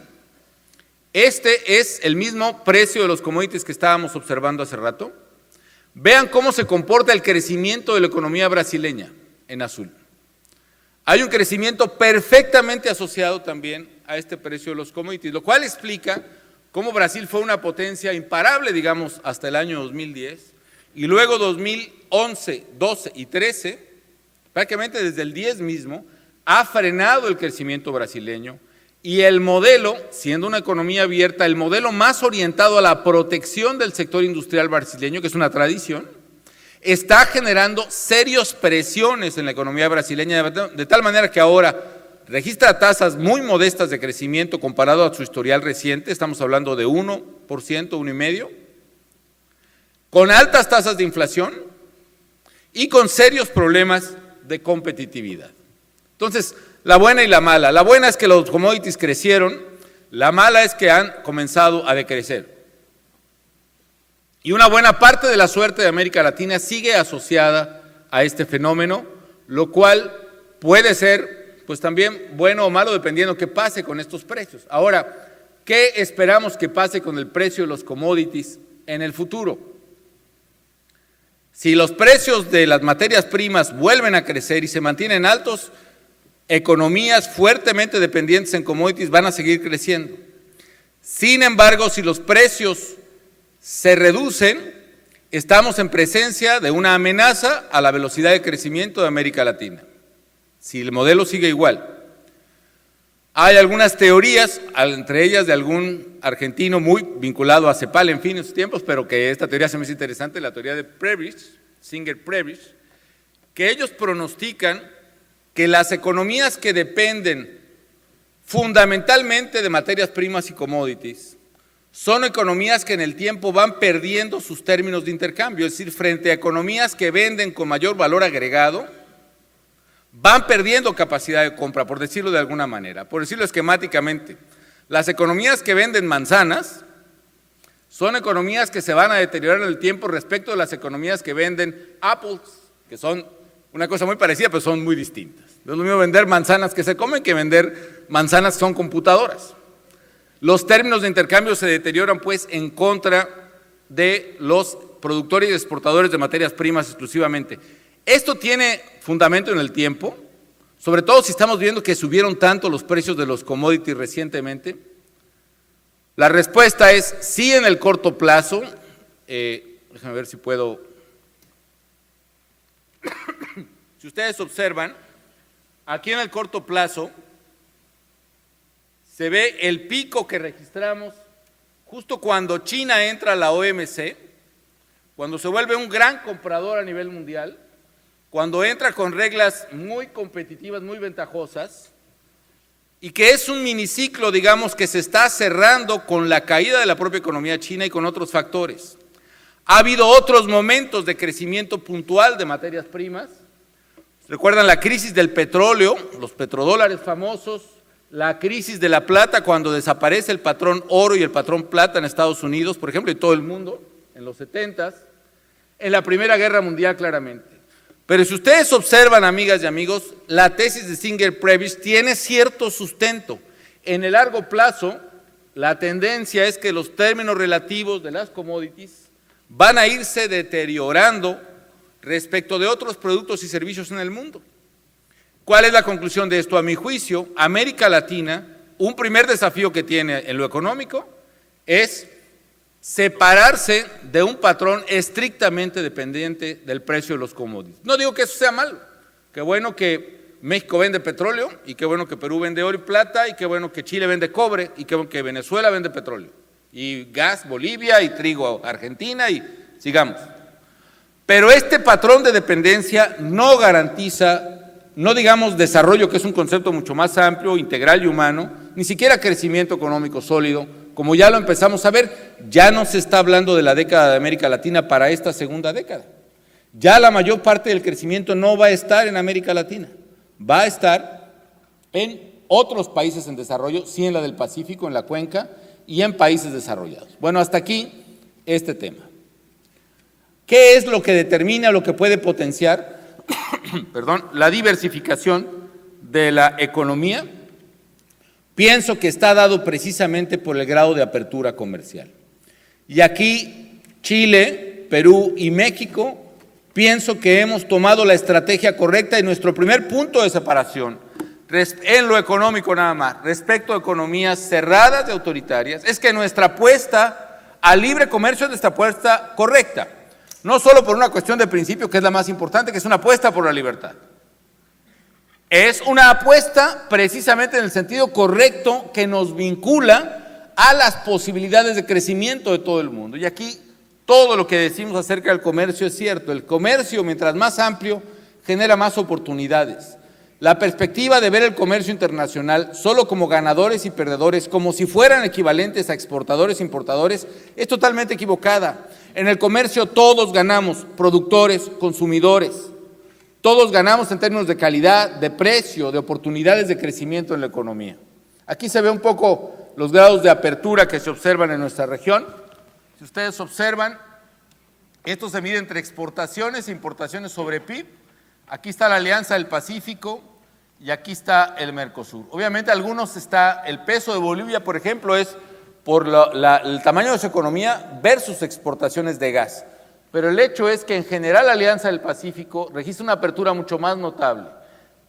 Este es el mismo precio de los commodities que estábamos observando hace rato. Vean cómo se comporta el crecimiento de la economía brasileña en azul. Hay un crecimiento perfectamente asociado también a este precio de los commodities, lo cual explica cómo Brasil fue una potencia imparable, digamos, hasta el año 2010, y luego 2011, 12 y 13, prácticamente desde el 10 mismo, ha frenado el crecimiento brasileño, y el modelo, siendo una economía abierta, el modelo más orientado a la protección del sector industrial brasileño, que es una tradición, está generando serias presiones en la economía brasileña, de tal manera que ahora registra tasas muy modestas de crecimiento comparado a su historial reciente, estamos hablando de 1%, 1,5%, con altas tasas de inflación y con serios problemas de competitividad. Entonces, la buena y la mala. La buena es que los commodities crecieron, la mala es que han comenzado a decrecer. Y una buena parte de la suerte de América Latina sigue asociada a este fenómeno, lo cual puede ser, pues también bueno o malo dependiendo qué pase con estos precios. Ahora, ¿qué esperamos que pase con el precio de los commodities en el futuro? Si los precios de las materias primas vuelven a crecer y se mantienen altos, economías fuertemente dependientes en commodities van a seguir creciendo. Sin embargo, si los precios se reducen, estamos en presencia de una amenaza a la velocidad de crecimiento de América Latina, si el modelo sigue igual. Hay algunas teorías, entre ellas de algún argentino muy vinculado a CEPAL, en fin, en sus tiempos, pero que esta teoría se me hace interesante, la teoría de Prebisch, Singer-Prebisch, que ellos pronostican que las economías que dependen fundamentalmente de materias primas y commodities son economías que en el tiempo van perdiendo sus términos de intercambio, es decir, frente a economías que venden con mayor valor agregado, van perdiendo capacidad de compra, por decirlo de alguna manera, por decirlo esquemáticamente. Las economías que venden manzanas son economías que se van a deteriorar en el tiempo respecto de las economías que venden apples, que son una cosa muy parecida, pero son muy distintas. No es lo mismo vender manzanas que se comen que vender manzanas que son computadoras. Los términos de intercambio se deterioran pues en contra de los productores y exportadores de materias primas exclusivamente. Esto tiene fundamento en el tiempo, sobre todo si estamos viendo que subieron tanto los precios de los commodities recientemente. La respuesta es sí en el corto plazo. Déjame ver si puedo. Si ustedes observan, aquí en el corto plazo, se ve el pico que registramos justo cuando China entra a la OMC, cuando se vuelve un gran comprador a nivel mundial, cuando entra con reglas muy competitivas, muy ventajosas, y que es un miniciclo, digamos, que se está cerrando con la caída de la propia economía china y con otros factores. Ha habido otros momentos de crecimiento puntual de materias primas. ¿Recuerdan la crisis del petróleo, los petrodólares famosos, la crisis de la plata cuando desaparece el patrón oro y el patrón plata en Estados Unidos, por ejemplo, y todo el mundo, en los 70s, en la Primera Guerra Mundial claramente? Pero si ustedes observan, amigas y amigos, la tesis de Singer-Previs tiene cierto sustento. En el largo plazo, la tendencia es que los términos relativos de las commodities van a irse deteriorando respecto de otros productos y servicios en el mundo. ¿Cuál es la conclusión de esto? A mi juicio, América Latina, un primer desafío que tiene en lo económico es separarse de un patrón estrictamente dependiente del precio de los commodities. No digo que eso sea malo, qué bueno que México vende petróleo, y qué bueno que Perú vende oro y plata, y qué bueno que Chile vende cobre, y qué bueno que Venezuela vende petróleo, y gas Bolivia, y trigo Argentina, y sigamos. Pero este patrón de dependencia no garantiza, no digamos desarrollo, que es un concepto mucho más amplio, integral y humano, ni siquiera crecimiento económico sólido. Como ya lo empezamos a ver, ya no se está hablando de la década de América Latina para esta segunda década. Ya la mayor parte del crecimiento no va a estar en América Latina, va a estar en otros países en desarrollo, sí en la del Pacífico, en la cuenca, y en países desarrollados. Bueno, hasta aquí este tema. ¿Qué es lo que determina, lo que puede potenciar la diversificación de la economía? Pienso que está dado precisamente por el grado de apertura comercial. Y aquí Chile, Perú y México, pienso que hemos tomado la estrategia correcta, y nuestro primer punto de separación, en lo económico nada más, respecto a economías cerradas y autoritarias, es que nuestra apuesta al libre comercio es nuestra apuesta correcta. No solo por una cuestión de principio, que es la más importante, que es una apuesta por la libertad. Es una apuesta precisamente en el sentido correcto que nos vincula a las posibilidades de crecimiento de todo el mundo. Y aquí todo lo que decimos acerca del comercio es cierto. El comercio, mientras más amplio, genera más oportunidades. La perspectiva de ver el comercio internacional solo como ganadores y perdedores, como si fueran equivalentes a exportadores e importadores, es totalmente equivocada. En el comercio todos ganamos, productores, consumidores. Todos ganamos en términos de calidad, de precio, de oportunidades de crecimiento en la economía. Aquí se ve un poco los grados de apertura que se observan en nuestra región. Si ustedes observan, esto se mide entre exportaciones e importaciones sobre PIB. Aquí está la Alianza del Pacífico y aquí está el Mercosur. Obviamente algunos está, el peso de Bolivia, por ejemplo, es por el tamaño de su economía versus exportaciones de gas. Pero el hecho es que en general la Alianza del Pacífico registra una apertura mucho más notable.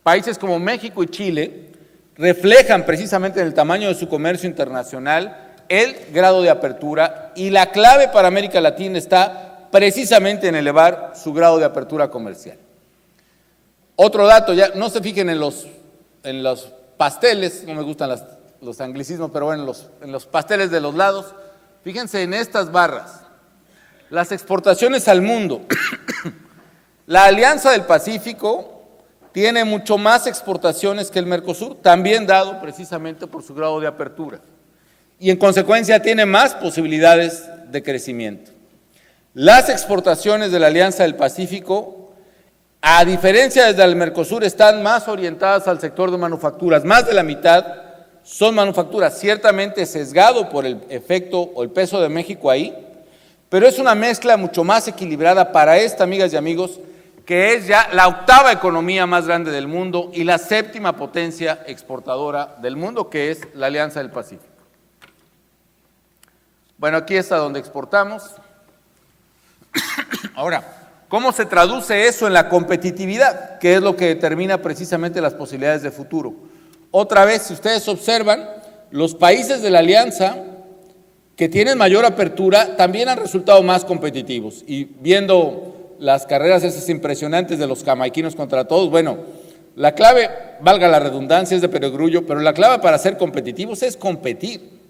Países como México y Chile reflejan precisamente en el tamaño de su comercio internacional el grado de apertura, y la clave para América Latina está precisamente en elevar su grado de apertura comercial. Otro dato, ya no se fijen en los pasteles, no me gustan los anglicismos, pero bueno, en los pasteles de los lados, fíjense en estas barras. Las exportaciones al mundo. La Alianza del Pacífico tiene mucho más exportaciones que el Mercosur, también dado precisamente por su grado de apertura, y en consecuencia tiene más posibilidades de crecimiento. Las exportaciones de la Alianza del Pacífico, a diferencia del Mercosur, están más orientadas al sector de manufacturas. Más de la mitad son manufacturas, ciertamente sesgado por el efecto o el peso de México ahí, pero es una mezcla mucho más equilibrada para esta, amigas y amigos, que es ya la octava economía más grande del mundo y la séptima potencia exportadora del mundo, que es la Alianza del Pacífico. Bueno, aquí está donde exportamos. Ahora, ¿cómo se traduce eso en la competitividad? Que es lo que determina precisamente las posibilidades de futuro. Otra vez, si ustedes observan, los países de la Alianza que tienen mayor apertura también han resultado más competitivos. Y viendo las carreras esas impresionantes de los jamaiquinos contra todos, bueno, La clave, valga la redundancia, es de perogrullo, pero la clave para ser competitivos es competir.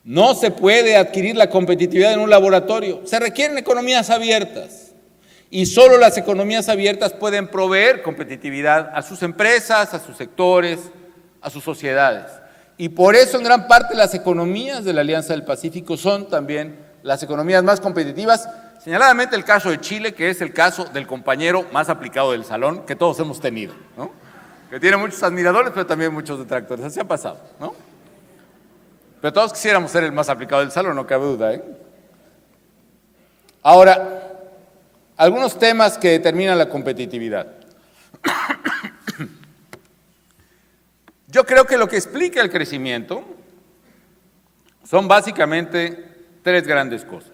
No se puede adquirir la competitividad en un laboratorio, se requieren economías abiertas y solo las economías abiertas pueden proveer competitividad a sus empresas, a sus sectores, a sus sociedades. Y por eso en gran parte las economías de la Alianza del Pacífico son también las economías más competitivas, señaladamente el caso de Chile, que es el caso del compañero más aplicado del salón que todos hemos tenido, ¿no? Que tiene muchos admiradores, pero también muchos detractores, así ha pasado, ¿no? Pero todos quisiéramos ser el más aplicado del salón, no cabe duda, ¿eh? Ahora, algunos temas que determinan la competitividad. Yo creo que lo que explica el crecimiento son básicamente tres grandes cosas.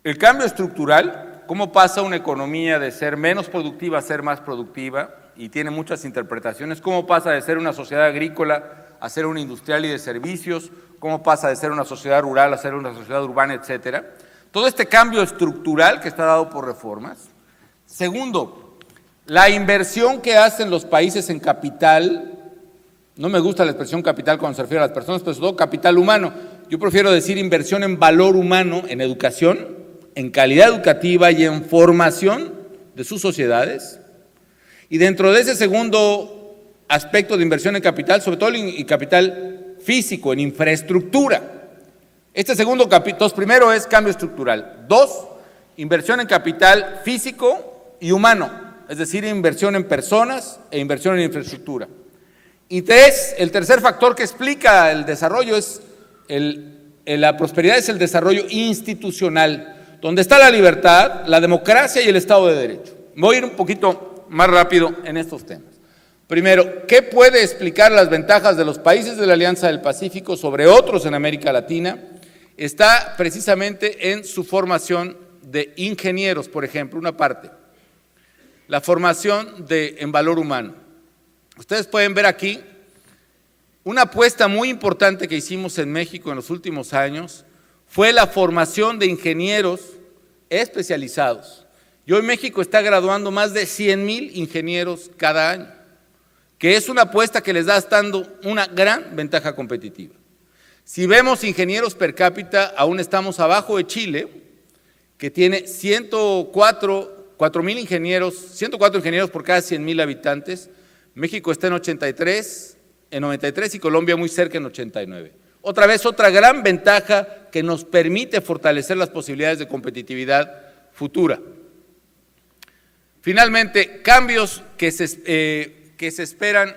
El cambio estructural, cómo pasa una economía de ser menos productiva a ser más productiva, y tiene muchas interpretaciones, cómo pasa de ser una sociedad agrícola a ser una industrial y de servicios, cómo pasa de ser una sociedad rural a ser una sociedad urbana, etcétera. Todo este cambio estructural que está dado por reformas. Segundo, la inversión que hacen los países en capital, no me gusta la expresión capital cuando se refiere a las personas, pero sobre todo capital humano. Yo prefiero decir inversión en valor humano, en educación, en calidad educativa y en formación de sus sociedades. Y dentro de ese segundo aspecto de inversión en capital, sobre todo en capital físico, en infraestructura. Este segundo capítulo, primero es cambio estructural. Dos, inversión en capital físico y humano, es decir, inversión en personas e inversión en infraestructura. Y tres, el tercer factor que explica el desarrollo es la prosperidad, es el desarrollo institucional, donde está la libertad, la democracia y el Estado de Derecho. Voy a ir un poquito más rápido en estos temas. Primero, ¿qué puede explicar las ventajas de los países de la Alianza del Pacífico sobre otros en América Latina? Está precisamente en su formación de ingenieros, por ejemplo, una parte. La formación en valor humano. Ustedes pueden ver aquí una apuesta muy importante que hicimos en México en los últimos años fue la formación de ingenieros especializados. Y hoy México está graduando más de 100,000 ingenieros cada año, que es una apuesta que les da dando una gran ventaja competitiva. Si vemos ingenieros per cápita, aún estamos abajo de Chile, que tiene 104 ingenieros por cada 100,000 habitantes. México está en 93 y Colombia muy cerca en 89. Otra vez, otra gran ventaja que nos permite fortalecer las posibilidades de competitividad futura. Finalmente, cambios que se esperan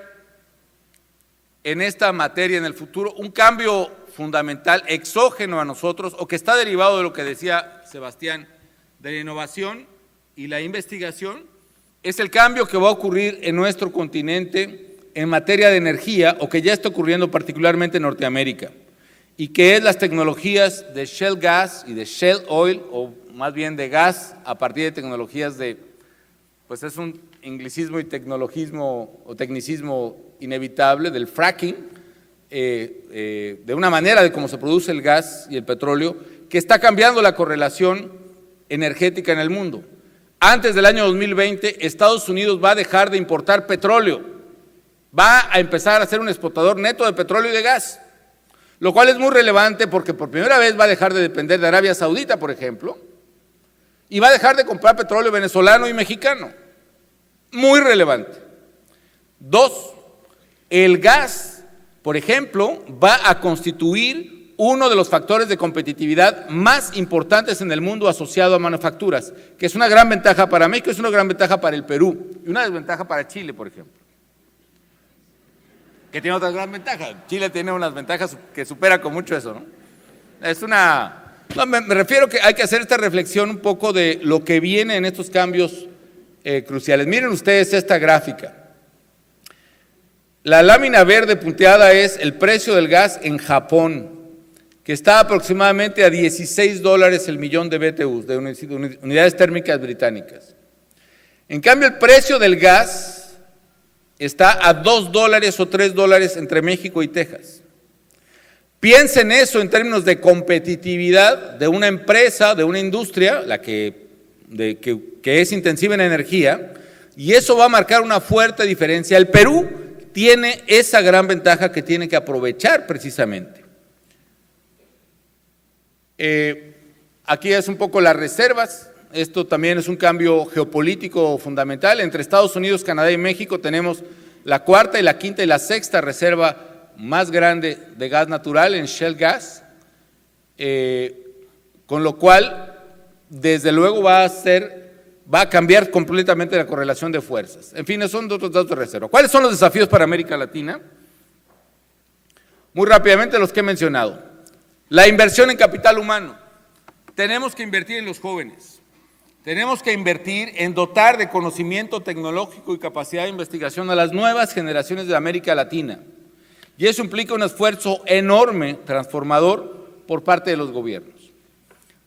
en esta materia en el futuro, un cambio fundamental, exógeno a nosotros, o que está derivado de lo que decía Sebastián, de la innovación y la investigación, es el cambio que va a ocurrir en nuestro continente en materia de energía, o que ya está ocurriendo particularmente en Norteamérica, y que es las tecnologías de shale gas y de shale oil, o más bien de gas a partir de tecnologías pues es un anglicismo y tecnologismo o tecnicismo inevitable del fracking, de una manera de cómo se produce el gas y el petróleo, que está cambiando la correlación energética en el mundo. Antes del año 2020, Estados Unidos va a dejar de importar petróleo, va a empezar a ser un exportador neto de petróleo y de gas, lo cual es muy relevante porque por primera vez va a dejar de depender de Arabia Saudita, por ejemplo, y va a dejar de comprar petróleo venezolano y mexicano. Muy relevante. Dos, el gas, por ejemplo, va a constituir uno de los factores de competitividad más importantes en el mundo asociado a manufacturas, que es una gran ventaja para México, es una gran ventaja para el Perú y una desventaja para Chile, por ejemplo, que tiene otra gran ventaja. Chile tiene unas ventajas que supera con mucho eso, ¿no? Me refiero que hay que hacer esta reflexión un poco de lo que viene en estos cambios cruciales. Miren ustedes esta gráfica. La lámina verde punteada es el precio del gas en Japón, que está aproximadamente a $16 el millón de BTUs, de unidades térmicas británicas. En cambio, el precio del gas está a $2 o $3 entre México y Texas. Piensen eso en términos de competitividad de una empresa, de una industria, la que es intensiva en energía, y eso va a marcar una fuerte diferencia. El Perú tiene esa gran ventaja que tiene que aprovechar precisamente. Aquí es un poco las reservas. Esto también es un cambio geopolítico fundamental. Entre Estados Unidos, Canadá y México tenemos la cuarta y la quinta y la sexta reserva más grande de gas natural en shale gas, con lo cual, desde luego, va a cambiar completamente la correlación de fuerzas. En fin, esos son otros datos de reserva. ¿Cuáles son los desafíos para América Latina? Muy rápidamente los que he mencionado. La inversión en capital humano. Tenemos que invertir en los jóvenes. Tenemos que invertir en dotar de conocimiento tecnológico y capacidad de investigación a las nuevas generaciones de América Latina. Y eso implica un esfuerzo enorme, transformador, por parte de los gobiernos.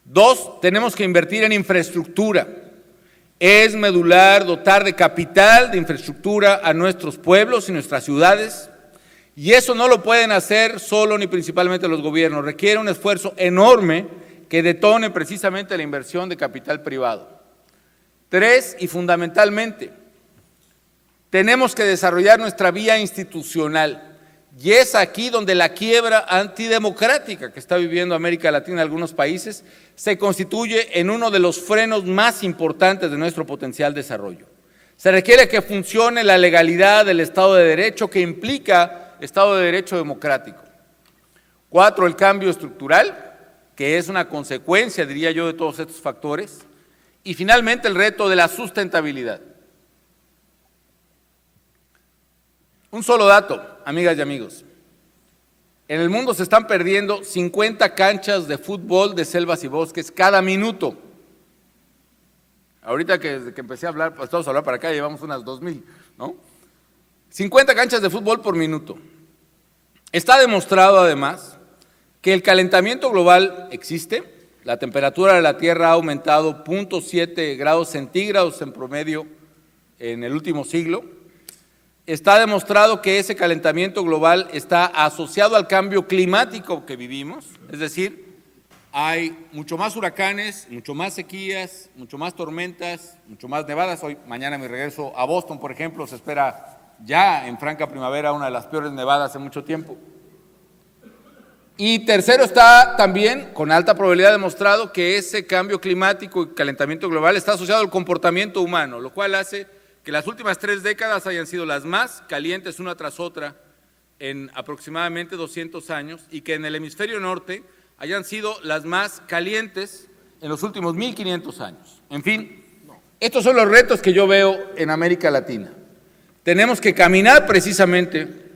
2, tenemos que invertir en infraestructura. Es medular dotar de capital, de infraestructura a nuestros pueblos y nuestras ciudades, y eso no lo pueden hacer solo ni principalmente los gobiernos. Requiere un esfuerzo enorme que detone precisamente la inversión de capital privado. 3, y fundamentalmente, tenemos que desarrollar nuestra vía institucional. Y es aquí donde la quiebra antidemocrática que está viviendo América Latina en algunos países se constituye en uno de los frenos más importantes de nuestro potencial desarrollo. Se requiere que funcione la legalidad del Estado de Derecho, que implica Estado de Derecho democrático. 4, el cambio estructural, que es una consecuencia, diría yo, de todos estos factores. Y finalmente el reto de la sustentabilidad. Un solo dato, amigas y amigos. En el mundo se están perdiendo 50 canchas de fútbol de selvas y bosques cada minuto. Ahorita desde que empecé a hablar, pues todos a hablar para acá, llevamos unas 2,000, ¿no? 50 canchas de fútbol por minuto. Está demostrado además que el calentamiento global existe. La temperatura de la Tierra ha aumentado 0.7 grados centígrados en promedio en el último siglo. Está demostrado que ese calentamiento global está asociado al cambio climático que vivimos, es decir, hay mucho más huracanes, mucho más sequías, mucho más tormentas, mucho más nevadas. Mañana mi regreso a Boston, por ejemplo, se espera ya en franca primavera una de las peores nevadas en mucho tiempo. Y tercero, está también con alta probabilidad demostrado que ese cambio climático y calentamiento global está asociado al comportamiento humano, lo cual hace que las últimas 3 décadas hayan sido las más calientes una tras otra en aproximadamente 200 años y que en el hemisferio norte hayan sido las más calientes en los últimos 1500 años. En fin, estos son los retos que yo veo en América Latina. Tenemos que caminar precisamente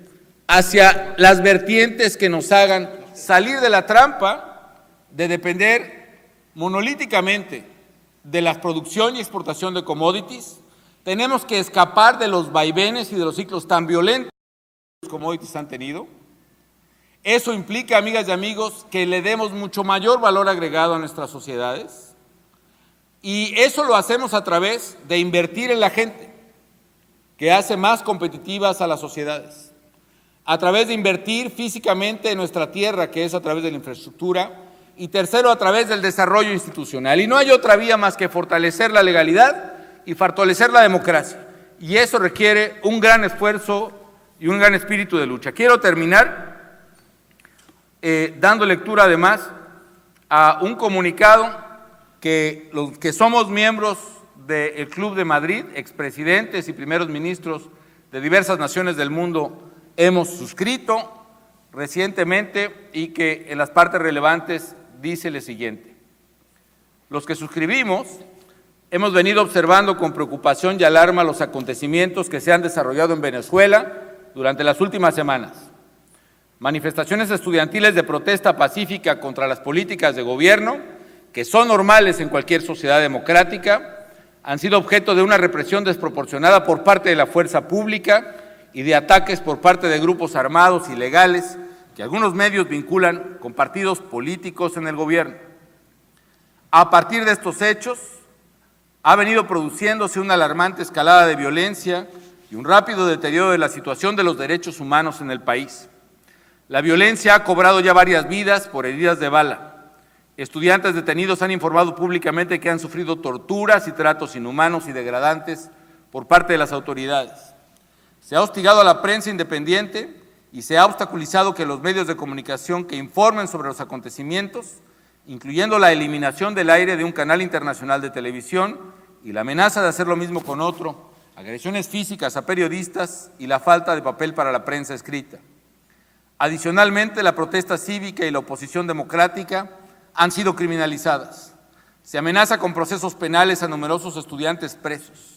hacia las vertientes que nos hagan salir de la trampa de depender monolíticamente de la producción y exportación de commodities. Tenemos que escapar de los vaivenes y de los ciclos tan violentos que los commodities han tenido. Eso implica, amigas y amigos, que le demos mucho mayor valor agregado a nuestras sociedades, y eso lo hacemos a través de invertir en la gente, que hace más competitivas a las sociedades, a través de invertir físicamente en nuestra tierra, que es a través de la infraestructura, y tercero, a través del desarrollo institucional. Y no hay otra vía más que fortalecer la legalidad y fortalecer la democracia, y eso requiere un gran esfuerzo y un gran espíritu de lucha. Quiero terminar dando lectura además a un comunicado que los que somos miembros del Club de Madrid, expresidentes y primeros ministros de diversas naciones del mundo, hemos suscrito recientemente, y que en las partes relevantes dice lo siguiente: los que suscribimos hemos venido observando con preocupación y alarma los acontecimientos que se han desarrollado en Venezuela durante las últimas semanas. Manifestaciones estudiantiles de protesta pacífica contra las políticas de gobierno, que son normales en cualquier sociedad democrática, han sido objeto de una represión desproporcionada por parte de la fuerza pública y de ataques por parte de grupos armados ilegales que algunos medios vinculan con partidos políticos en el gobierno. A partir de estos hechos, ha venido produciéndose una alarmante escalada de violencia y un rápido deterioro de la situación de los derechos humanos en el país. La violencia ha cobrado ya varias vidas por heridas de bala. Estudiantes detenidos han informado públicamente que han sufrido torturas y tratos inhumanos y degradantes por parte de las autoridades. Se ha hostigado a la prensa independiente y se ha obstaculizado que los medios de comunicación que informen sobre los acontecimientos, incluyendo la eliminación del aire de un canal internacional de televisión y la amenaza de hacer lo mismo con otro, agresiones físicas a periodistas y la falta de papel para la prensa escrita. Adicionalmente, la protesta cívica y la oposición democrática han sido criminalizadas. Se amenaza con procesos penales a numerosos estudiantes presos.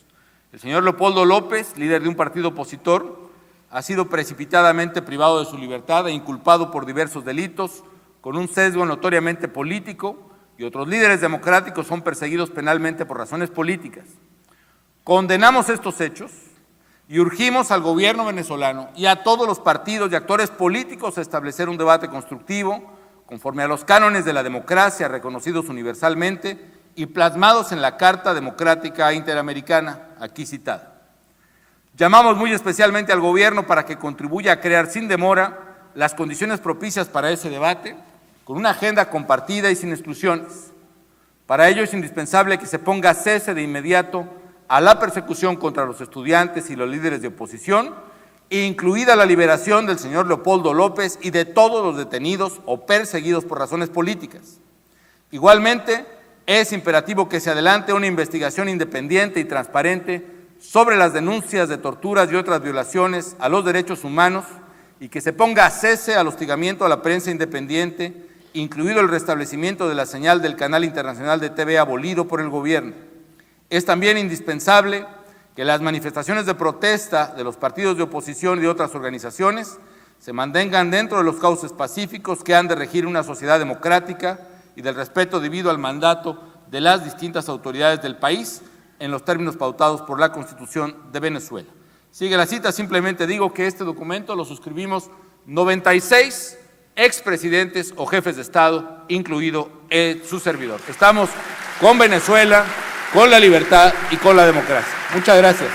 El señor Leopoldo López, líder de un partido opositor, ha sido precipitadamente privado de su libertad e inculpado por diversos delitos, con un sesgo notoriamente político, y otros líderes democráticos son perseguidos penalmente por razones políticas. Condenamos estos hechos y urgimos al gobierno venezolano y a todos los partidos y actores políticos a establecer un debate constructivo conforme a los cánones de la democracia reconocidos universalmente y plasmados en la Carta Democrática Interamericana, aquí citada. Llamamos muy especialmente al gobierno para que contribuya a crear sin demora las condiciones propicias para ese debate, con una agenda compartida y sin exclusiones. Para ello es indispensable que se ponga cese de inmediato a la persecución contra los estudiantes y los líderes de oposición, incluida la liberación del señor Leopoldo López y de todos los detenidos o perseguidos por razones políticas. Igualmente, es imperativo que se adelante una investigación independiente y transparente sobre las denuncias de torturas y otras violaciones a los derechos humanos y que se ponga cese al hostigamiento a la prensa independiente, incluido el restablecimiento de la señal del canal internacional de TV abolido por el gobierno. Es también indispensable que las manifestaciones de protesta de los partidos de oposición y de otras organizaciones se mantengan dentro de los cauces pacíficos que han de regir una sociedad democrática y del respeto debido al mandato de las distintas autoridades del país en los términos pautados por la Constitución de Venezuela. Sigue la cita, simplemente digo que este documento lo suscribimos 96 expresidentes o jefes de Estado, incluido su servidor. Estamos con Venezuela, con la libertad y con la democracia. Muchas gracias.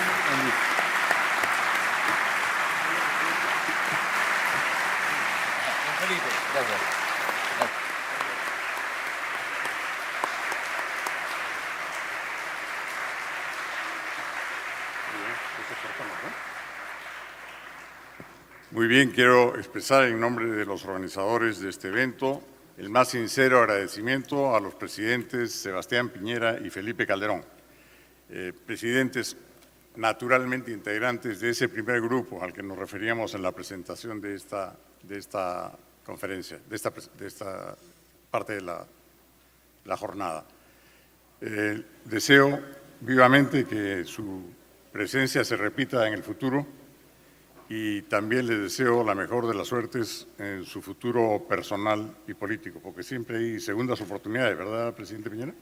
Muy bien, quiero expresar en nombre de los organizadores de este evento el más sincero agradecimiento a los presidentes Sebastián Piñera y Felipe Calderón, presidentes naturalmente integrantes de ese primer grupo al que nos referíamos en la presentación de esta conferencia, de esta parte de la jornada. Deseo vivamente que su presencia se repita en el futuro y también les deseo la mejor de las suertes en su futuro personal y político, porque siempre hay segundas oportunidades, ¿verdad, presidente Piñera?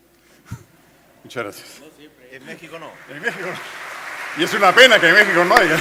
Muchas gracias. No siempre. En México no. En México no. Y es una pena que en México no haya.